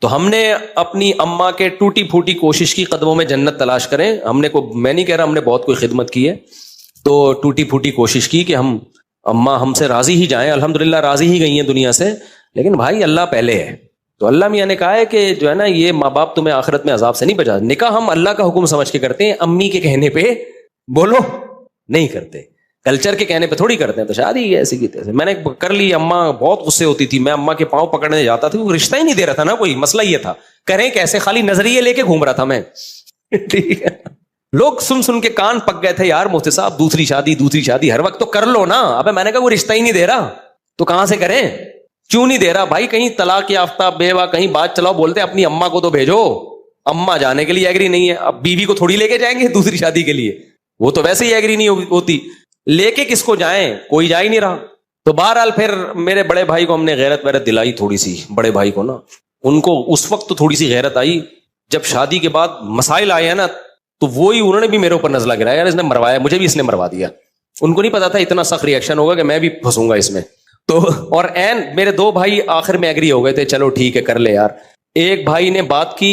تو ہم نے اپنی اماں کے ٹوٹی پھوٹی کوشش کی قدموں میں جنت تلاش کریں. میں نہیں کہہ رہا ہم نے بہت کوئی خدمت کی ہے، تو ٹوٹی پھوٹی کوشش کی کہ ہم اماں ہم سے راضی ہی جائیں. الحمدللہ راضی ہی گئی ہیں دنیا سے، لیکن بھائی اللہ پہلے ہے. تو اللہ میاں نے کہا ہے کہ جو ہے نا یہ ماں باپ تمہیں آخرت میں عذاب سے نہیں بچا. نکاح ہم اللہ کا حکم سمجھ کے کرتے ہیں، امی کے کہنے پہ بولو نہیں کرتے، کلچر کے کہنے پہ تھوڑی کرتے ہیں. تو شادی ایسی کی تیسے میں نے کر لی. اماں بہت غصے ہوتی تھی، میں اماں کے پاؤں پکڑنے جاتا تھا، وہ رشتہ ہی نہیں دے رہا تھا نا کوئی. مسئلہ یہ تھا کریں کیسے، خالی نظریے لے کے گھوم رہا تھا میں. ٹھیک ہے، لوگ سن کے کان پک گئے تھے، یار مفتی صاحب دوسری شادی ہر وقت تو کر لو نا. ابے میں نے کہا وہ رشتہ ہی نہیں دے رہا تو کہاں سے کریں؟ کیوں نہیں دے رہا بھائی؟ کہیں طلاق یافتہ بیوہ کہیں بات چلاؤ، بولتے اپنی اماں کو تو بھیجو. اماں جانے کے لیے ایگری نہیں ہے، اب بیوی کو تھوڑی لے کے جائیں گے دوسری شادی کے لیے، وہ تو ویسے ہی ایگری نہیں ہوتی. لے کے کس کو جائیں؟ کوئی جا ہی نہیں رہا. تو بہرحال پھر میرے بڑے بھائی کو ہم نے غیرت ویرت دلائی تھوڑی سی. بڑے بھائی کو نا ان کو اس وقت تو تھوڑی سی غیرت آئی، جب شادی کے بعد مسائل آئے ہیں نا تو وہی انہوں نے بھی میرے اوپر نزلہ گرایا، یار اس نے مروایا، مجھے بھی اس نے مروا دیا. ان کو نہیں پتا تھا اتنا سخت ریئیکشن ہوگا کہ میں بھی پھنسوں گا اس میں. تو اور این میرے 2 بھائی آخر میں ایگری ہو گئے تھے، چلو ٹھیک ہے کر لے یار. ایک بھائی نے بات کی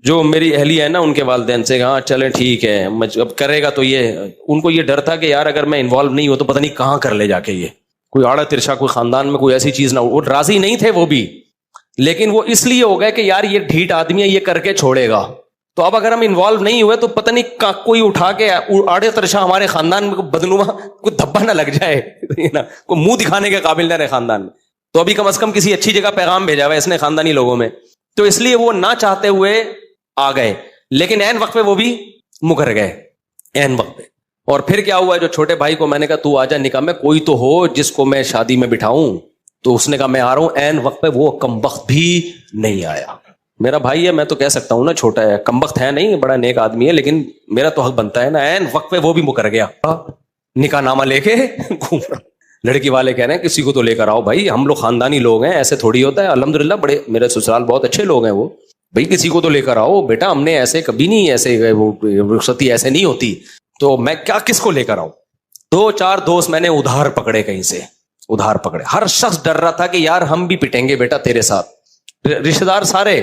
جو میری اہلیہ ہے نا ان کے والدین سے، ہاں چلے ٹھیک ہے اب کرے گا. تو یہ ان کو یہ ڈر تھا کہ یار اگر میں انوالو نہیں ہوں تو پتہ نہیں کہاں کر لے جا کے یہ کوئی آڑا ترشا، کوئی خاندان میں کوئی ایسی چیز نہ ہو. وہ راضی نہیں تھے وہ بھی، لیکن وہ اس لیے ہو گئے کہ یار یہ ڈھیٹ آدمی ہے، یہ کر کے چھوڑے گا. تو اب اگر ہم انوالو نہیں ہوئے تو پتہ نہیں کوئی اٹھا کے آڑے ترشا ہمارے خاندان میں بدنما کوئی دھبا نہ لگ جائے نا، کوئی منہ دکھانے کے قابل نہ رہے خاندان میں. تو ابھی کم از کم کسی اچھی جگہ پیغام بھیجا ہوا ہے اس نے خاندانی لوگوں میں. تو اس لیے وہ نہ چاہتے ہوئے آ گئے، لیکن عین وقت پہ وہ بھی مکر گئے عین وقت پہ. اور پھر کیا ہوا، جو چھوٹے بھائی کو میں نے کہا تو آ جا نکاح میں، کوئی تو ہو جس کو میں شادی میں بٹھاؤں. تو اس نے کہا میں آ رہا ہوں. عین وقت پہ وہ کم وقت بھی نہیں آیا. میرا بھائی ہے، میں تو کہہ سکتا ہوں نا چھوٹا ہے، کمبخت ہے نہیں، بڑا نیک آدمی ہے، لیکن میرا تو حق بنتا ہے نا، عین وقت پہ وہ بھی مکر گیا، نکاح نامہ لے کے گھوم رہا۔ لڑکی والے کہہ رہے ہیں کسی کو تو لے کر آؤ بھائی، ہم لوگ خاندانی لوگ ہیں، ایسے تھوڑی ہوتا ہے، الحمدللہ بڑے میرے سسرال بہت اچھے لوگ ہیں وہ، بھائی کسی کو تو لے کر آؤ بیٹا، ہم نے ایسے کبھی نہیں، ایسے وہ رخصتی ایسے نہیں ہوتی، تو میں کیا کس کو لے کر آؤں؟ 2-4 دوست میں نے ادھار پکڑے، کہیں سے ادھار پکڑے، ہر شخص ڈر رہا تھا کہ یار ہم بھی پٹیں گے بیٹا تیرے ساتھ، رشتے دار سارے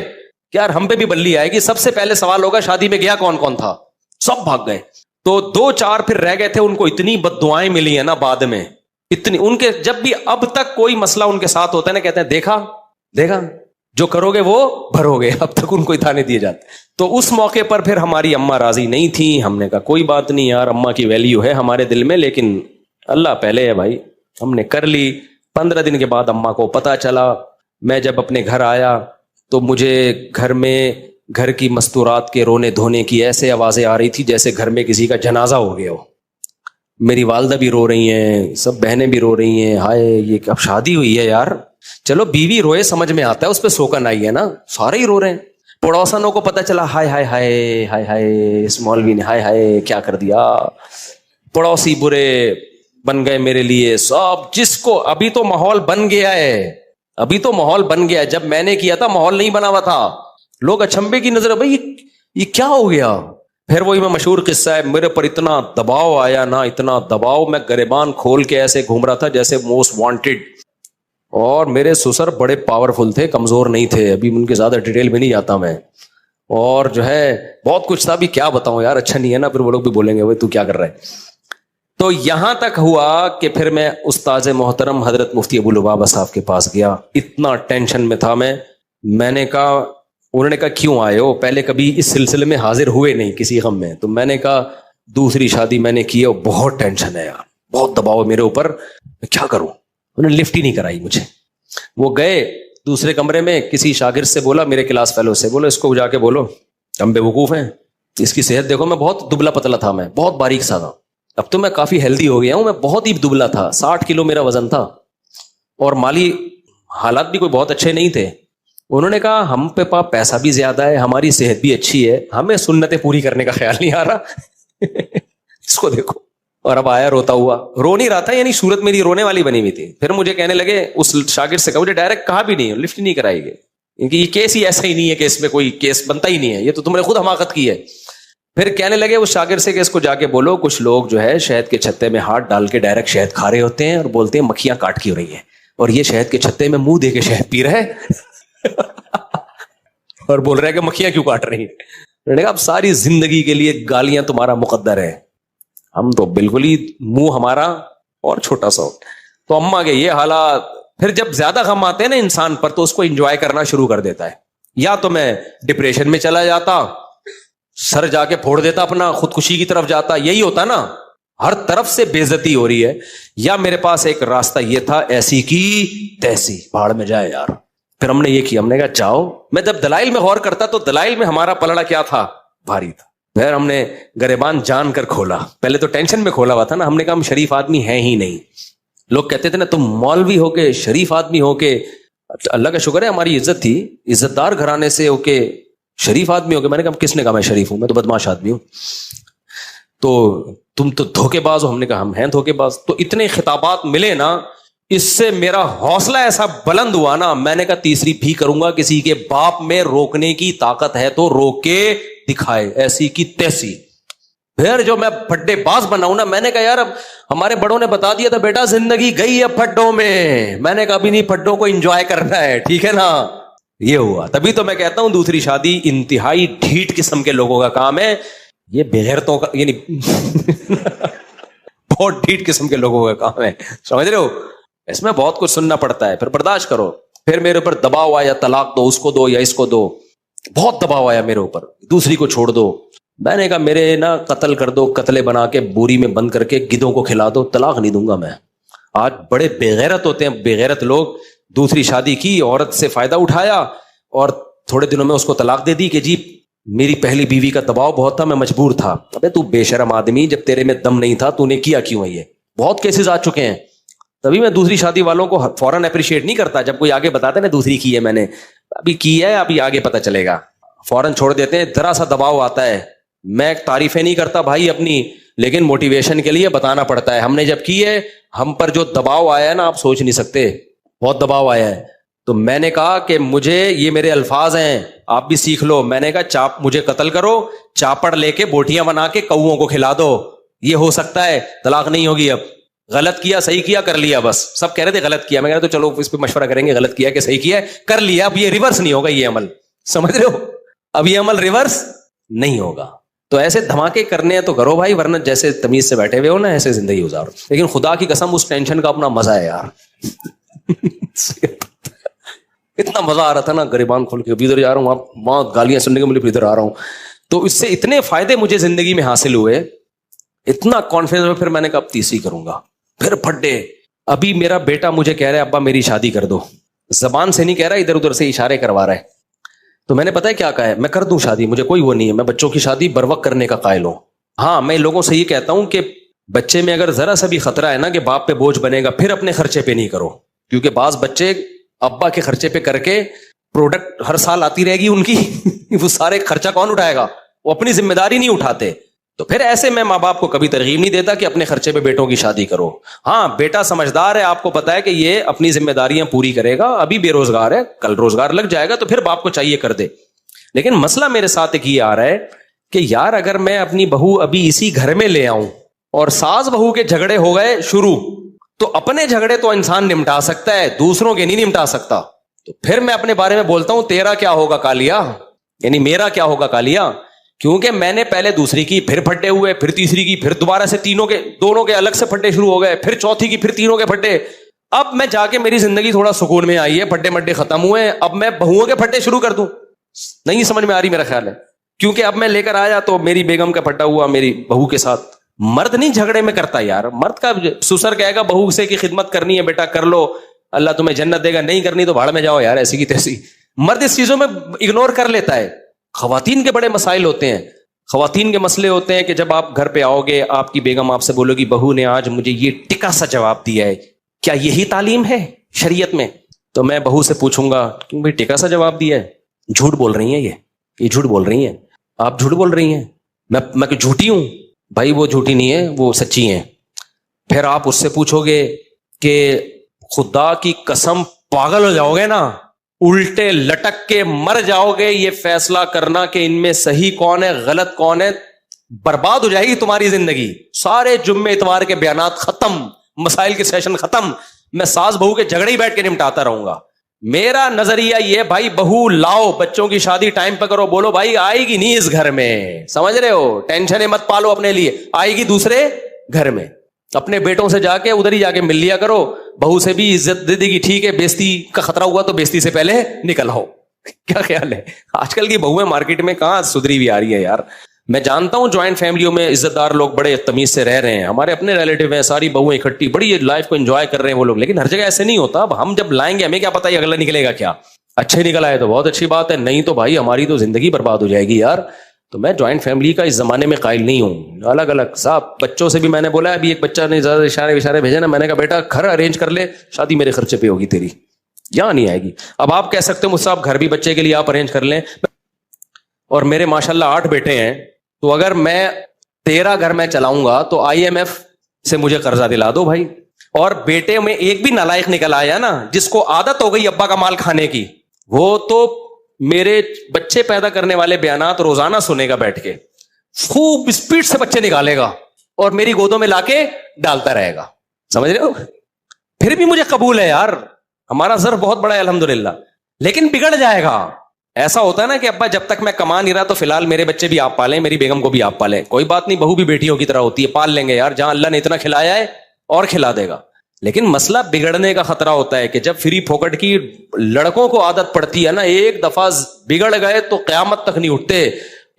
کہ یار ہم پہ بھی بلی آئے گی، سب سے پہلے سوال ہوگا شادی میں گیا کون کون تھا، سب بھاگ گئے، تو 2-4 پھر رہ گئے تھے، ان کو اتنی بد دعائیں ملی ہیں نا بعد میں، اتنی، ان کے جب بھی اب تک کوئی مسئلہ ان کے ساتھ ہوتا ہے نا، کہتے ہیں دیکھا دیکھا جو کرو گے وہ بھرو گے، اب تک ان کو تانے دیے جاتے۔ تو اس موقع پر پھر ہماری اماں راضی نہیں تھی، ہم نے کہا کوئی بات نہیں یار، اماں کی ویلیو ہے ہمارے دل میں، لیکن اللہ پہلے ہے بھائی، ہم نے کر لی۔ 15 دن کے بعد اماں کو پتہ چلا، میں جب اپنے گھر آیا تو مجھے گھر میں گھر کی مستورات کے رونے دھونے کی ایسے آوازیں آ رہی تھی جیسے گھر میں کسی کا جنازہ ہو گیا ہو، میری والدہ بھی رو رہی ہیں، سب بہنیں بھی رو رہی ہیں، ہائے یہ اب شادی ہوئی ہے یار، چلو بیوی روئے سمجھ میں آتا ہے، اس پہ سوکن آئی ہے نا، سارے ہی رو رہے ہیں۔ پڑوسنوں کو پتہ چلا، ہائے ہائے ہائے ہائے ہائے اس مولوی نے ہائے ہائے کیا کر دیا، پڑوسی برے بن گئے میرے لیے سب، جس کو ابھی تو ماحول بن گیا ہے، ابھی تو ماحول بن گیا ہے، جب میں نے کیا تھا ماحول نہیں بنا ہوا تھا، لوگ اچھمبے کی نظر، بھائی یہ کیا ہو گیا۔ پھر وہی میں مشہور قصہ ہے، میرے پر اتنا دباؤ آیا نا، اتنا دباؤ، میں گریبان کھول کے ایسے گھوم رہا تھا جیسے موسٹ وانٹڈ، اور میرے سسر بڑے پاورفل تھے، کمزور نہیں تھے، ابھی ان کے زیادہ ڈیٹیل میں نہیں جاتا میں، اور جو ہے بہت کچھ تھا، بھی کیا بتاؤں یار، اچھا نہیں ہے نا، پھر وہ لوگ بھی بولیں گے وہ تو کیا کر رہا ہے۔ تو یہاں تک ہوا کہ پھر میں استاذ محترم حضرت مفتی ابو لبابہ صاحب کے پاس گیا، اتنا ٹینشن میں تھا میں نے کہا، انہوں نے کہا کیوں آئے ہو، پہلے کبھی اس سلسلے میں حاضر ہوئے نہیں کسی غم میں، تو میں نے کہا دوسری شادی میں نے کی ہے، بہت ٹینشن ہے یار، بہت دباؤ ہے میرے اوپر، میں کیا کروں۔ انہوں نے لفٹ ہی نہیں کرائی مجھے، وہ گئے دوسرے کمرے میں، کسی شاگرد سے بولا، میرے کلاس فیلو سے بولا، اس کو جا کے بولو ہم بے وقوف ہیں، اس کی صحت دیکھو، میں بہت دبلا پتلا تھا، میں بہت باریک سا تھا، اب تو میں کافی ہیلدی ہو گیا ہوں، میں بہت ہی دبلا تھا، 60 کلو میرا وزن تھا، اور مالی حالات بھی کوئی بہت اچھے نہیں تھے۔ انہوں نے کہا ہم پہ پیسہ بھی زیادہ ہے، ہماری صحت بھی اچھی ہے، ہمیں سنتیں پوری کرنے کا خیال نہیں آ رہا اس کو دیکھو۔ اور اب آیا روتا ہوا، رو نہیں رہا تھا، یعنی صورت میری رونے والی بنی ہوئی تھی۔ پھر مجھے کہنے لگے، اس شاگرد سے کہا، مجھے ڈائریکٹ کہا بھی نہیں، لفٹ نہیں کرائی گئی، کیونکہ یہ کیس ہی ایسا ہی نہیں ہے کہ اس میں کوئی کیس بنتا ہی نہیں ہے، یہ تو تم نے خود حماقت کی ہے۔ پھر کہنے لگے اس شاگرد سے کہ اس کو جا کے بولو، کچھ لوگ جو ہے شہد کے چھتے میں ہاتھ ڈال کے ڈائریکٹ شہد کھا رہے ہوتے ہیں، اور بولتے ہیں مکھیاں کاٹ کی ہو رہی ہیں، اور یہ شہد کے چھتے میں منہ دے کے شہد پی رہا ہے اور بول رہا ہے کہ مکھیاں کیوں کاٹ رہی ہیں۔ میں نے کہا اب ساری زندگی کے لیے گالیاں تمہارا مقدر ہے، ہم تو بالکل ہی منہ ہمارا اور چھوٹا سا ہو۔ تو اماں کے یہ حالات، پھر جب زیادہ غم آتے ہیں نا انسان پر تو اس کو انجوائے کرنا شروع کر دیتا ہے، یا تو میں ڈپریشن میں چلا جاتا، سر جا کے پھوڑ دیتا اپنا، خودکشی کی طرف جاتا، یہی ہوتا نا، ہر طرف سے بے عزتی ہو رہی ہے، یا میرے پاس ایک راستہ یہ تھا، ایسی کی تیسی بھاڑ میں جائے یار۔ پھر ہم نے یہ کیا، ہم نے کہا جاؤ، میں جب دلائل میں غور کرتا تو دلائل میں ہمارا پلڑا کیا تھا، بھاری تھا۔ پھر ہم نے گریبان جان کر کھولا، پہلے تو ٹینشن میں کھولا ہوا تھا نا، ہم نے کہا ہم شریف آدمی ہیں ہی نہیں، لوگ کہتے تھے نا تم مولوی ہو کے شریف آدمی ہو کے، اللہ کا شکر ہے ہماری عزت تھی، عزت دار گھرانے سے ہو کے شریف آدمی ہو کے، میں نے کہا کس نے کہا میں شریف ہوں، میں تو بدماش آدمی ہوں، تو تم تو دھوکے باز ہو، ہم نے کہا ہم ہیں دھوکے باز۔ تو اتنے خطابات ملے نا، اس سے میرا حوصلہ ایسا بلند ہوا نا، میں نے کہا تیسری بھی کروں گا، کسی کے باپ میں روکنے کی طاقت ہے تو روک کے دکھائے، ایسی کی تیسی۔ پھر جو میں پھڈے باز بناؤں نا، میں نے کہا یار اب ہمارے بڑوں نے بتا دیا تھا بیٹا زندگی گئی ہے پھڈوں میں، میں نے کہا ابھی نہیں، پھڈوں کو انجوائے کرنا ہے، ٹھیک ہے نا۔ یہ ہوا، تبھی تو میں کہتا ہوں دوسری شادی انتہائی ڈھیٹ قسم کے لوگوں کا کام ہے، یہ بغیرتوں کا، یعنی بہت ڈھیٹ قسم کے لوگوں کا کام ہے، سمجھ رہے ہو، اس میں بہت کچھ سننا پڑتا ہے، پھر برداشت کرو۔ پھر میرے اوپر دباؤ آیا، طلاق دو، اس کو دو یا اس کو دو، بہت دباؤ آیا میرے اوپر، دوسری کو چھوڑ دو۔ میں نے کہا میرے نا قتل کر دو، قتلے بنا کے بوری میں بند کر کے گدھوں کو کھلا دو، طلاق نہیں دوں گا میں۔ آج بڑے بےغیرت ہوتے ہیں، بےغیرت لوگ، دوسری شادی کی، عورت سے فائدہ اٹھایا اور تھوڑے دنوں میں اس کو طلاق دے دی کہ جی میری پہلی بیوی کا دباؤ بہت تھا، میں مجبور تھا۔ ابے تو بے شرم آدمی، جب تیرے میں دم نہیں تھا تو نے کیا کیوں ہے؟ یہ بہت کیسز آ چکے ہیں، تبھی میں دوسری شادی والوں کو فوراً اپریشیٹ نہیں کرتا. جب کوئی آگے بتاتا ہے نا دوسری کی ہے میں نے, ابھی کی ہے, ابھی آگے پتہ چلے گا, فوراً چھوڑ دیتے ہیں. ذرا سا دباؤ آتا ہے, میں تعریفیں نہیں کرتا بھائی اپنی, لیکن موٹیویشن کے لیے بتانا پڑتا ہے. ہم نے جب کی ہے, ہم پر جو دباؤ آیا ہے نا آپ سوچ نہیں سکتے, بہت دباؤ آیا ہے. تو میں نے کہا کہ مجھے یہ میرے الفاظ ہیں, آپ بھی سیکھ لو. میں نے کہا مجھے قتل کرو, چاپڑ لے کے بوٹیاں بنا کے کوؤں کو کھلا دو, یہ ہو سکتا ہے, طلاق نہیں ہوگی. اب غلط کیا صحیح کیا کر لیا, بس سب کہہ رہے تھے غلط کیا, میں کہہ رہا تو چلو اس پہ مشورہ کریں گے, غلط کیا کہ صحیح کیا ہے, کر لیا. اب یہ ریورس نہیں ہوگا یہ عمل, سمجھ رہے ہو, اب یہ عمل ریورس نہیں ہوگا. تو ایسے دھماکے کرنے ہیں تو کرو بھائی, ورنہ جیسے تمیز سے بیٹھے ہوئے ہو نا ایسے زندگی گزارو. لیکن خدا کی قسم اس ٹینشن کا اپنا مزہ ہے یار. اتنا مزہ آ رہا تھا نا گریبان کھول کے, ابھی ادھر جا رہا ہوں, وہاں گالیاں سننے کے مجھے ادھر آ رہا ہوں. تو اس سے اتنے فائدے مجھے زندگی میں حاصل ہوئے, اتنا کانفیڈنس. پھر میں نے کہا اب تیسری کروں گا, پھر پھڈے. ابھی میرا بیٹا مجھے کہہ رہا ہے ابا میری شادی کر دو, زبان سے نہیں کہہ رہا, ادھر ادھر سے اشارے کروا رہا ہے. تو میں نے پتا ہے کیا کہا ہے, میں کر دوں شادی, مجھے کوئی وہ نہیں ہے, میں بچوں کی شادی بر وقت کرنے کا قائل ہوں. ہاں میں لوگوں سے یہ کہتا ہوں کہ بچے میں اگر ذرا سا بھی خطرہ ہے نا کہ باپ پہ بوجھ بنے گا, پھر اپنے خرچے پہ نہیں کرو, کیونکہ بعض بچے ابا کے خرچے پہ کر کے پروڈکٹ ہر سال آتی رہے گی ان کی, وہ سارے خرچہ کون اٹھائے گا, وہ اپنی ذمہ داری نہیں اٹھاتے. تو پھر ایسے میں ماں باپ کو کبھی ترغیب نہیں دیتا کہ اپنے خرچے پہ بیٹوں کی شادی کرو. ہاں بیٹا سمجھدار ہے, آپ کو پتا ہے کہ یہ اپنی ذمہ داریاں پوری کرے گا, ابھی بے روزگار ہے, کل روزگار لگ جائے گا, تو پھر باپ کو چاہیے کر دے. لیکن مسئلہ میرے ساتھ ایک یہ آ رہا ہے کہ یار اگر میں اپنی بہو ابھی اسی گھر میں لے آؤں اور ساس بہو کے جھگڑے ہو گئے شروع, تو اپنے جھگڑے تو انسان نمٹا سکتا ہے, دوسروں کے نہیں نمٹا سکتا. تو پھر میں اپنے بارے میں بولتا ہوں تیرا کیا ہوگا کالیا, یعنی میرا کیا ہوگا کالیا, کیونکہ میں نے پہلے دوسری کی, پھر پھٹے ہوئے, پھر تیسری کی, پھر دوبارہ سے دونوں کے الگ سے پھٹے شروع ہو گئے, پھر چوتھی کی, پھر تینوں کے پھٹے. اب میں جا کے میری زندگی تھوڑا سکون میں آئی ہے, پھٹے مڈے ختم ہوئے, اب میں بہوؤں کے پھٹے شروع کر دوں, نہیں سمجھ میں آ رہی میرا خیال ہے. کیونکہ اب میں لے کر آیا تو میری بیگم کا پھٹا ہوا میری بہو کے ساتھ. مرد نہیں جھگڑے میں کرتا یار, مرد کا سسر کہے گا بہو سے کی خدمت کرنی ہے بیٹا کر لو, اللہ تمہیں جنت دے گا, نہیں کرنی تو بھاڑ میں جاؤ یار, ایسی کی تیسی. مرد اس چیزوں میں اگنور کر لیتا ہے. خواتین کے بڑے مسائل ہوتے ہیں, خواتین کے مسئلے ہوتے ہیں کہ جب آپ گھر پہ آؤ گے, آپ کی بیگم آپ سے بولو گی بہو نے آج مجھے یہ ٹکا سا جواب دیا ہے, کیا یہی تعلیم ہے شریعت میں؟ تو میں بہو سے پوچھوں گا کیوں بھائی ٹکا سا جواب دیا ہے, جھوٹ بول رہی ہیں, یہ جھوٹ بول رہی ہیں, آپ جھوٹ بول رہی ہیں, میں کہ جھوٹی ہوں؟ بھائی وہ جھوٹی نہیں ہے, وہ سچی ہیں. پھر آپ اس سے پوچھو گے کہ خدا کی قسم پاگل ہو جاؤ گے نا, الٹے لٹک کے مر جاؤ گے یہ فیصلہ کرنا کہ ان میں صحیح کون ہے غلط کون ہے, برباد ہو جائے گی تمہاری زندگی. سارے جمعے اتوار کے بیانات ختم, مسائل کے سیشن ختم, میں ساس بہو کے جھگڑے ہی بیٹھ کے نمٹاتا رہوں گا. میرا نظریہ یہ بھائی بہو لاؤ, بچوں کی شادی ٹائم پہ کرو, بولو بھائی آئے گی نہیں اس گھر میں, سمجھ رہے ہو, ٹینشن مت پالو اپنے لیے, آئے گی دوسرے گھر میں. اپنے بیٹوں سے جا کے ادھر ہی جا کے مل لیا کرو, بہو سے بھی عزت دے دے گی, ٹھیک ہے بیزتی کا خطرہ ہوا تو بیزتی سے پہلے نکل آؤ. کیا خیال ہے؟ آج کل کی بہویں مارکیٹ میں کہاں سدھری بھی آ رہی ہے یار. میں جانتا ہوں جوائنٹ فیملیوں میں عزت دار لوگ بڑے تمیز سے رہ رہے ہیں, ہمارے اپنے ریلیٹیو ہیں, ساری بہویں اکٹھی بڑی لائف کو انجوائے کر رہے ہیں وہ لوگ, لیکن ہر جگہ ایسے نہیں ہوتا. اب ہم جب لائیں گے ہمیں کیا پتا یہ اگلا نکلے گا کیا, اچھے نکل آئے تو بہت اچھی بات ہے, نہیں تو بھائی ہماری تو زندگی برباد ہو جائے گی یار. تو میں جوائنٹ فیملی کا اس زمانے میں قائل نہیں ہوں. الگ الگ صاحب بچوں سے بھی میں نے بولا, ابھی ایک بچہ نے زیادہ اشارے بھیجے نا, میں نے کہا بیٹا گھر ارینج کر لے, شادی میرے خرچے پہ ہوگی تیری, یہاں نہیں آئے گی. اب آپ کہہ سکتے ہیں مجھ سے آپ گھر بھی بچے کے لیے آپ ارینج کر لیں, اور میرے ماشاءاللہ 8 بیٹے ہیں, تو اگر میں 13 گھر میں چلاؤں گا تو IMF سے مجھے قرضہ دلا دو بھائی. اور بیٹے میں ایک بھی نالائق نکل آیا نا جس کو عادت ہو گئی ابا کا مال کھانے کی, وہ تو میرے بچے پیدا کرنے والے بیانات روزانہ سنے گا بیٹھ کے, خوب اسپیڈ سے بچے نکالے گا اور میری گودوں میں لا کے ڈالتا رہے گا, سمجھ رہے ہو. پھر بھی مجھے قبول ہے یار, ہمارا ظرف بہت بڑا ہے الحمدللہ, لیکن بگڑ جائے گا. ایسا ہوتا ہے نا کہ ابا جب تک میں کما نہیں رہا تو فی الحال میرے بچے بھی آپ پالیں, میری بیگم کو بھی آپ پالیں, کوئی بات نہیں, بہو بھی بیٹیوں کی طرح ہوتی ہے, پال لیں گے یار, جہاں اللہ نے اتنا کھلایا ہے اور کھلا دے گا. لیکن مسئلہ بگڑنے کا خطرہ ہوتا ہے کہ جب فری پھوکٹ کی لڑکوں کو عادت پڑتی ہے نا, ایک دفعہ بگڑ گئے تو قیامت تک نہیں اٹھتے.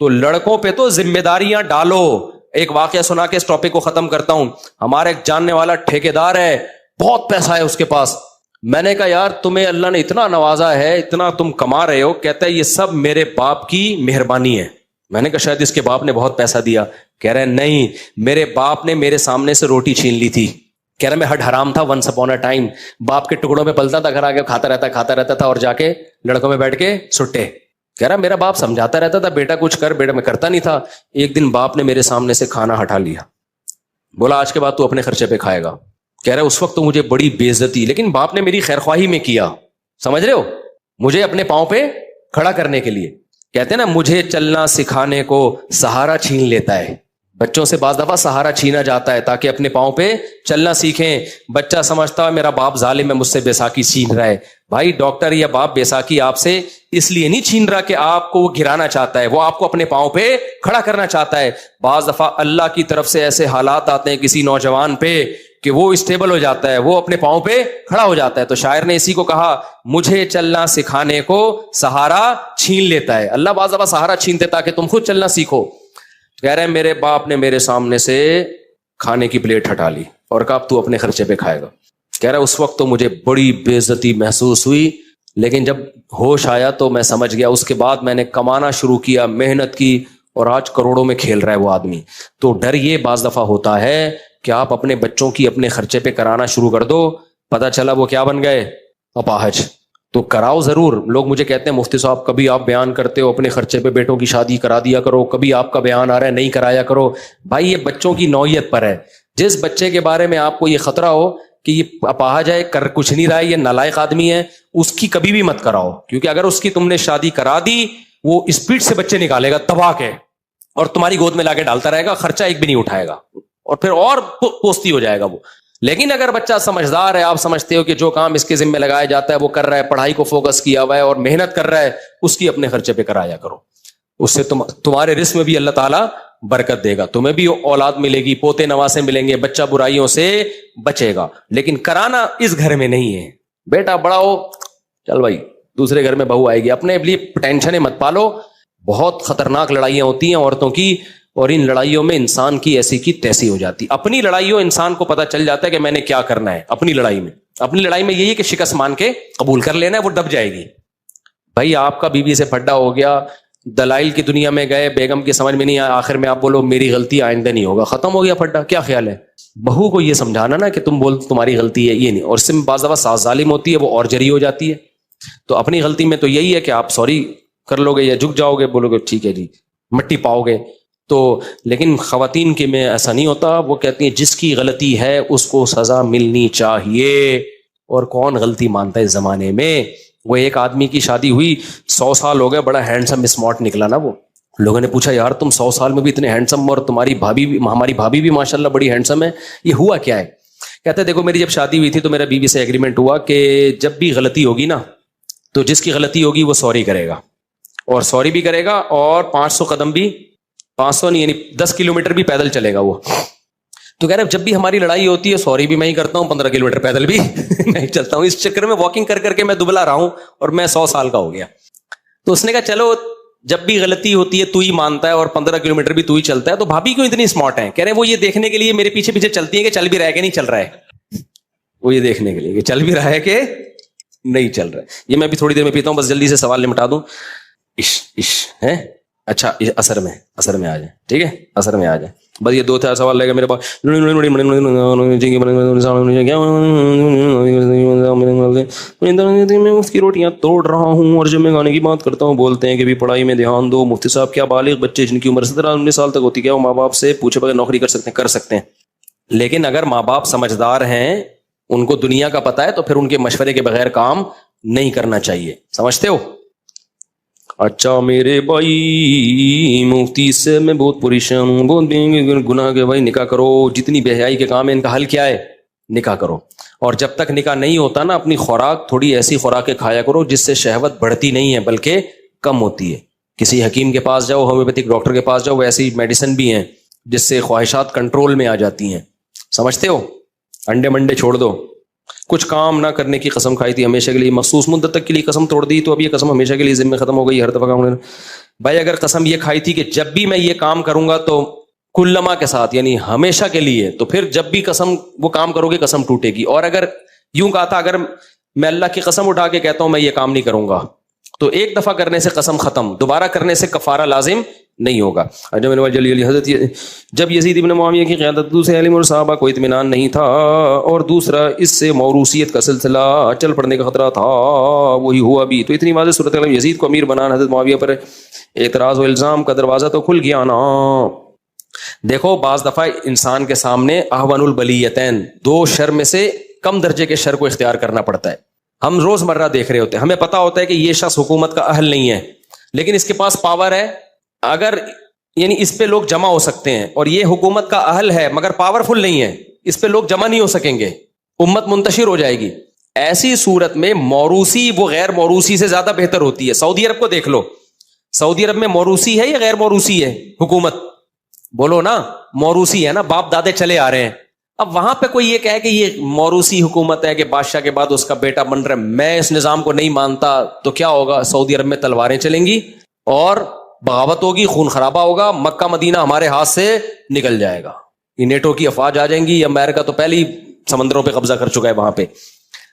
تو لڑکوں پہ تو ذمہ داریاں ڈالو. ایک واقعہ سنا کے اس ٹاپک کو ختم کرتا ہوں. ہمارے ایک جاننے والا ٹھیکیدار ہے, بہت پیسہ ہے اس کے پاس. میں نے کہا یار تمہیں اللہ نے اتنا نوازا ہے, اتنا تم کما رہے ہو. کہتا ہے یہ سب میرے باپ کی مہربانی ہے. میں نے کہا شاید اس کے باپ نے بہت پیسہ دیا. کہہ رہے ہیں نہیں, میرے باپ نے میرے سامنے سے روٹی چھین لی تھی, کہہ رہا میں ہڈ حرام تھا ونس اپون اے ٹائم، باپ کے ٹکڑوں میں پلتا تھا، گھر آ کے کھاتا رہتا تھا اور جا کے لڑکوں میں بیٹھ کے سٹے۔ کہہ رہا میرا باپ سمجھاتا رہتا تھا بیٹا کچھ کر، بیٹا میں کرتا نہیں تھا۔ ایک دن باپ نے میرے سامنے سے کھانا ہٹا لیا، بولا آج کے بعد تو اپنے خرچے پہ کھائے گا۔ کہہ رہا اس وقت تو مجھے بڑی بے عزتی، لیکن باپ نے میری خیر خواہی میں کیا، سمجھ رہے ہو، مجھے اپنے پاؤں پہ کھڑا کرنے کے لیے۔ کہتے ہیں نا مجھے چلنا سکھانے کو سہارا چھین لیتا ہے۔ بچوں سے بعض دفعہ سہارا چھینا جاتا ہے تاکہ اپنے پاؤں پہ چلنا سیکھیں۔ بچہ سمجھتا ہے میرا باپ ظالم ہے، مجھ سے بیساکھی چھین رہا ہے۔ بھائی ڈاکٹر یا باپ بیساکھی آپ سے اس لیے نہیں چھین رہا کہ آپ کو وہ گرانا چاہتا ہے، وہ آپ کو اپنے پاؤں پہ کھڑا کرنا چاہتا ہے۔ بعض دفعہ اللہ کی طرف سے ایسے حالات آتے ہیں کسی نوجوان پہ کہ وہ اسٹیبل ہو جاتا ہے، وہ اپنے پاؤں پہ کھڑا ہو جاتا ہے۔ تو شاعر نے اسی کو کہا مجھے چلنا سکھانے کو سہارا چھین لیتا ہے۔ اللہ بعض دفعہ سہارا چھینتے تاکہ تم خود چلنا سیکھو۔ کہہ رہے ہیں میرے باپ نے میرے سامنے سے کھانے کی پلیٹ ہٹا لی اور کہا اب تو اپنے خرچے پہ کھائے گا۔ کہہ رہا اس وقت تو مجھے بڑی بے عزتی محسوس ہوئی، لیکن جب ہوش آیا تو میں سمجھ گیا۔ اس کے بعد میں نے کمانا شروع کیا، محنت کی، اور آج کروڑوں میں کھیل رہا ہے وہ آدمی۔ تو ڈر یہ بعض دفعہ ہوتا ہے کہ آپ اپنے بچوں کی اپنے خرچے پہ کرانا شروع کر دو، پتہ چلا وہ کیا بن گئے، اپاہج۔ تو کراؤ ضرور۔ لوگ مجھے کہتے ہیں مفتی صاحب کبھی آپ بیان کرتے ہو اپنے خرچے پہ بیٹوں کی شادی کرا دیا کرو، کبھی آپ کا بیان آ رہا ہے نہیں کرایا کرو۔ بھائی یہ بچوں کی نوعیت پر ہے۔ جس بچے کے بارے میں آپ کو یہ خطرہ ہو کہ یہ اپاہج ہے، کر کچھ نہیں رہا ہے، یہ نالائق آدمی ہے، اس کی کبھی بھی مت کراؤ، کیونکہ اگر اس کی تم نے شادی کرا دی وہ اسپیڈ سے بچے نکالے گا دبا کے، اور تمہاری گود میں لا کے ڈالتا رہے گا، خرچہ ایک بھی نہیں اٹھائے گا، اور پھر اور پوستی ہو جائے گا وہ۔ لیکن اگر بچہ سمجھدار ہے، آپ سمجھتے ہو کہ جو کام اس کے ذمہ لگایا جاتا ہے وہ کر رہا ہے، پڑھائی کو فوکس کیا ہوا ہے اور محنت کر رہا ہے، اس کی اپنے خرچے پہ کرایا کرو۔ اس سے تمہارے رزق میں بھی اللہ تعالیٰ برکت دے گا، تمہیں بھی اولاد ملے گی، پوتے نواسے ملیں گے، بچہ برائیوں سے بچے گا۔ لیکن کرانا اس گھر میں نہیں ہے۔ بیٹا بڑا ہو، چل بھائی دوسرے گھر میں بہو آئے گی، اپنے لیے ٹینشنیں مت پالو۔ بہت خطرناک لڑائیاں ہوتی ہیں عورتوں کی، اور ان لڑائیوں میں انسان کی ایسی کی تیسی ہو جاتی۔ اپنی لڑائیوں انسان کو پتہ چل جاتا ہے کہ میں نے کیا کرنا ہے اپنی لڑائی میں یہی ہے کہ شکست مان کے قبول کر لینا ہے، وہ دب جائے گی۔ بھائی آپ کا بیوی سے پھڈا ہو گیا، دلائل کی دنیا میں گئے، بیگم کی سمجھ میں نہیں آیا، آخر میں آپ بولو میری غلطی آئندہ نہیں ہوگا، ختم ہو گیا پھڈا۔ کیا خیال ہے؟ بہو کو یہ سمجھانا نا کہ تم بول تمہاری غلطی ہے، یہ نہیں۔ اور اس میں بعض دفعہ ساس ظالم ہوتی ہے، وہ اور جری ہو جاتی ہے۔ تو اپنی غلطی میں تو یہی ہے کہ آپ سوری کر لو گے یا جھک جاؤ گے، بولو گے ٹھیک ہے جی، مٹی پاؤ گے تو۔ لیکن خواتین کے میں ایسا نہیں ہوتا، وہ کہتی ہیں جس کی غلطی ہے اس کو سزا ملنی چاہیے، اور کون غلطی مانتا ہے اس زمانے میں۔ وہ ایک آدمی کی شادی ہوئی، 100 سال ہو گئے، بڑا ہینڈسم اسمارٹ نکلا نا وہ۔ لوگوں نے پوچھا یار تم 100 سال میں بھی اتنے ہینڈسم، اور تمہاری بھابھی بھی، ہماری بھابھی بھی ماشاءاللہ بڑی ہینڈسم ہے، یہ ہوا کیا ہے؟ کہتے ہیں دیکھو میری جب شادی ہوئی تھی تو میرا بیوی سے ایگریمنٹ ہوا کہ جب بھی غلطی ہوگی نا تو جس کی غلطی ہوگی وہ سوری کرے گا، اور سوری بھی کرے گا، اور 500 قدم بھی، 500 نہیں یعنی 10 کلومیٹر بھی پیدل چلے گا وہ۔ تو کہہ رہے جب بھی ہماری لڑائی ہوتی ہے سوری بھی میں ہی کرتا ہوں، 15 کلومیٹر پیدل بھی میں ہی چلتا ہوں۔ اس چکر میں واکنگ کر کر کے میں دبلا رہا ہوں، اور میں 100 سال کا ہو گیا۔ تو اس نے کہا چلو جب بھی غلطی ہوتی ہے تو ہی مانتا ہے، اور 15 کلومیٹر بھی تو ہی چلتا ہے، تو بھابھی کیوں اتنی اسمارٹ ہے؟ کہہ رہے وہ یہ دیکھنے کے لیے میرے پیچھے پیچھے چلتی ہیں کہ چل بھی رہا ہے کہ نہیں چل رہا ہے، وہ یہ دیکھنے کے لیے کہ چل بھی رہا ہے کہ نہیں چل رہا ہے۔ یہ میں بھی تھوڑی دیر میں پیتا ہوں، بس جلدی سے سوال نمٹا دوں۔ ہے اچھا اثر میں آ جائیں، ٹھیک ہے، اثر میں آ جائیں، بس یہ 2 سوال لے گا میرے پاس۔ میں اس کی روٹیاں توڑ رہا ہوں، اور جب میں گانے کی بات کرتا ہوں بولتے ہیں کہ بھی پڑھائی میں دھیان دو۔ مفتی صاحب کیا بالغ بچے جن کی عمر 17-19 سال تک ہوتی ہے وہ ماں باپ سے پوچھے بغیر نوکری کر سکتے ہیں؟ لیکن اگر ماں باپ سمجھدار ہیں، ان کو دنیا کا پتہ ہے، تو پھر ان کے مشورے کے بغیر کام نہیں کرنا چاہیے، سمجھتے ہو؟ اچھا میرے بھائی مفتی سے میں بہت پریشان ہوں، بہت گناہ کے بھائی نکاح کرو، جتنی بے حیائی کے کام ہے ان کا حل کیا ہے؟ نکاح کرو۔ اور جب تک نکاح نہیں ہوتا نا اپنی خوراک تھوڑی ایسی خوراکیں کھایا کرو جس سے شہوت بڑھتی نہیں ہے بلکہ کم ہوتی ہے۔ کسی حکیم کے پاس جاؤ، ہومیوپیتھک ڈاکٹر کے پاس جاؤ، وہ ایسی میڈیسن بھی ہیں جس سے خواہشات کنٹرول میں آ جاتی ہیں، سمجھتے ہو؟ انڈے منڈے چھوڑ دو، کچھ کام نہ کرنے کی قسم کھائی تھی ہمیشہ کے لیے، مخصوص مدت تک کے لیے قسم توڑ دی، تو اب یہ قسم ہمیشہ کے لیے ذمہ ختم ہو گئی، ہر دفعہ کام۔ بھائی اگر قسم یہ کھائی تھی کہ جب بھی میں یہ کام کروں گا تو کلما کے ساتھ یعنی ہمیشہ کے لیے، تو پھر جب بھی قسم وہ کام کرو گے قسم ٹوٹے گی۔ اور اگر یوں کہا تھا اگر میں اللہ کی قسم اٹھا کے کہتا ہوں میں یہ کام نہیں کروں گا، تو ایک دفعہ کرنے سے قسم ختم، دوبارہ کرنے سے کفارہ لازم نہیں ہوگا. جب یزید ابن معاویہ کی قیادت دوسرے عالم اور صحابہ کو اطمینان نہیں تھا اور دوسرا اس سے موروثیت کا سلسلہ چل پڑنے کا خطرہ تھا وہی ہوا بھی, تو اتنی واضح صورت میں یزید کو امیر بنانا حضرت معاویہ پر اعتراض و الزام کا دروازہ تو کھل گیا نا. دیکھو بعض دفعہ انسان کے سامنے احون البلیتین, دو شر میں سے کم درجے کے شر کو اختیار کرنا پڑتا ہے. ہم روز مرہ دیکھ رہے ہوتے ہیں, ہمیں پتا ہوتا ہے کہ یہ شخص حکومت کا اہل نہیں ہے لیکن اس کے پاس پاور ہے, اگر یعنی اس پہ لوگ جمع ہو سکتے ہیں, اور یہ حکومت کا اہل ہے مگر پاورفل نہیں ہے, اس پہ لوگ جمع نہیں ہو سکیں گے, امت منتشر ہو جائے گی. ایسی صورت میں موروثی وہ غیر موروثی سے زیادہ بہتر ہوتی ہے. سعودی عرب کو دیکھ لو, سعودی عرب میں موروثی ہے یا غیر موروثی ہے حکومت؟ بولو نا, موروثی ہے نا, باپ دادے چلے آ رہے ہیں. اب وہاں پہ کوئی یہ کہے کہ یہ موروثی حکومت ہے کہ بادشاہ کے بعد اس کا بیٹا بن رہا ہے, میں اس نظام کو نہیں مانتا, تو کیا ہوگا؟ سعودی عرب میں تلواریں چلیں گی اور بغاوت ہوگی, خون خرابہ ہوگا, مکہ مدینہ ہمارے ہاتھ سے نکل جائے گا, یہ نیٹو کی افواج آ جائیں گی, امریکہ تو پہلے ہی سمندروں پہ قبضہ کر چکا ہے وہاں پہ.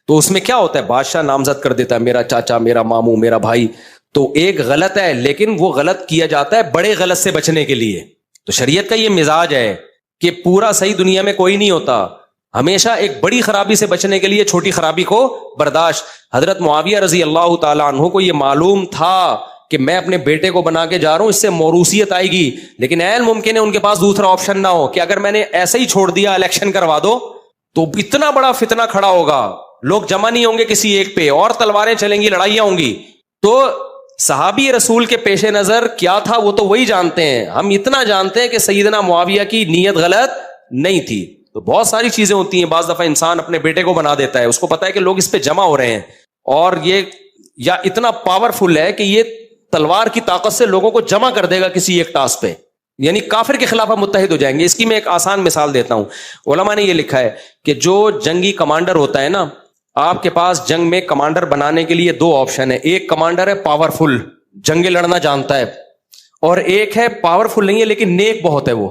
تو اس میں کیا ہوتا ہے, بادشاہ نامزد کر دیتا ہے میرا چاچا, میرا ماموں, میرا بھائی, تو ایک غلط ہے لیکن وہ غلط کیا جاتا ہے بڑے غلط سے بچنے کے لیے. تو شریعت کا یہ مزاج ہے کہ پورا صحیح دنیا میں کوئی نہیں ہوتا, ہمیشہ ایک بڑی خرابی سے بچنے کے لیے چھوٹی خرابی کو برداشت. حضرت معاویہ رضی اللہ تعالیٰ عنہ کو یہ معلوم تھا کہ میں اپنے بیٹے کو بنا کے جا رہا ہوں, اس سے موروثیت آئے گی, لیکن عین ممکن ہے ان کے پاس دوسرا آپشن نہ ہو کہ اگر میں نے ایسے ہی چھوڑ دیا الیکشن کروا دو تو اتنا بڑا فتنہ کھڑا ہوگا, لوگ جمع نہیں ہوں گے کسی ایک پہ, اور تلواریں چلیں گی, لڑائیاں ہوں گی. تو صحابی رسول کے پیش نظر کیا تھا وہ تو وہی جانتے ہیں. ہم اتنا جانتے ہیں کہ سیدنا معاویہ کی نیت غلط نہیں تھی. تو بہت ساری چیزیں ہوتی ہیں, بعض دفعہ انسان اپنے بیٹے کو بنا دیتا ہے, اس کو پتا ہے کہ لوگ اس پہ جمع ہو رہے ہیں, اور یہ یا اتنا پاورفل ہے کہ یہ تلوار کی طاقت سے لوگوں کو جمع کر دے گا کسی ایک ٹاسک پہ, یعنی کافر کے خلاف ہم متحد ہو جائیں گے. اس کی میں ایک آسان مثال دیتا ہوں. علماء نے یہ لکھا ہے کہ جو جنگی کمانڈر ہوتا ہے نا, آپ کے پاس جنگ میں کمانڈر بنانے کے لیے دو آپشن ہے. ایک کمانڈر ہے پاورفل, جنگیں لڑنا جانتا ہے, اور ایک ہے پاورفل نہیں ہے لیکن نیک بہت ہے, وہ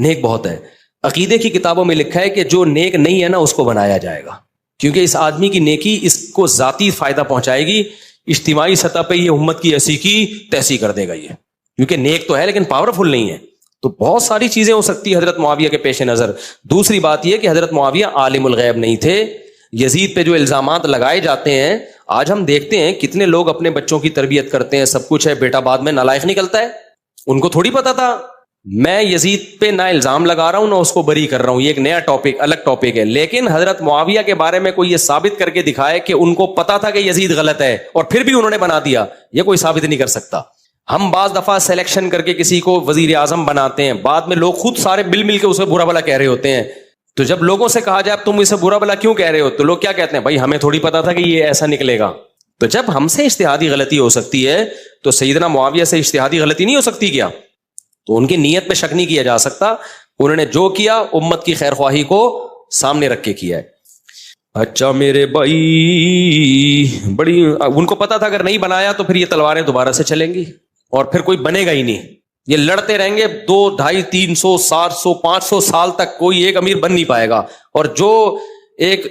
نیک بہت ہے. عقیدے کی کتابوں میں لکھا ہے کہ جو نیک نہیں ہے نا اس کو بنایا جائے گا, کیونکہ اس آدمی کی نیکی اس کو ذاتی فائدہ پہنچائے گی, اجتماعی سطح پہ یہ امت کی ایسی کی تیسی کر دے گا یہ, کیونکہ نیک تو ہے لیکن پاورفل نہیں ہے. تو بہت ساری چیزیں ہو سکتی ہے حضرت معاویہ کے پیش نظر. دوسری بات یہ کہ حضرت معاویہ عالم الغیب نہیں تھے. یزید پہ جو الزامات لگائے جاتے ہیں, آج ہم دیکھتے ہیں کتنے لوگ اپنے بچوں کی تربیت کرتے ہیں, سب کچھ ہے, بیٹا بعد میں نالائق نکلتا ہے. ان کو تھوڑی پتا تھا میں یزید پہ نہ الزام لگا رہا ہوں نہ اس کو بری کر رہا ہوں, یہ ایک نیا ٹاپک, الگ ٹاپک ہے. لیکن حضرت معاویہ کے بارے میں کوئی یہ ثابت کر کے دکھائے کہ ان کو پتا تھا کہ یزید غلط ہے اور پھر بھی انہوں نے بنا دیا, یہ کوئی ثابت نہیں کر سکتا. ہم بعض دفعہ سلیکشن کر کے کسی کو وزیر اعظم بناتے ہیں, بعد میں لوگ خود سارے مل کے اسے برا بھلا کہہ رہے ہوتے ہیں. تو جب لوگوں سے کہا جائے تم اسے برا بھلا کیوں کہہ رہے ہو, تو لوگ کیا کہتے ہیں, بھائی ہمیں تھوڑی پتا تھا کہ یہ ایسا نکلے گا. تو جب ہم سے اجتہادی غلطی ہو سکتی ہے تو سیدنا معاویہ سے اجتہادی غلطی نہیں ہو سکتی کیا؟ تو ان کی نیت پہ شک نہیں کیا جا سکتا, انہوں نے جو کیا امت کی خیر خواہی کو سامنے رکھ کے کیا ہے. اچھا میرے بھائی, بڑی ان کو پتا تھا اگر نہیں بنایا تو پھر یہ تلواریں دوبارہ سے چلیں گی اور پھر کوئی بنے گا ہی نہیں, یہ لڑتے رہیں گے 200, 250, 300, 700, 500 سال تک کوئی ایک امیر بن نہیں پائے گا. اور جو ایک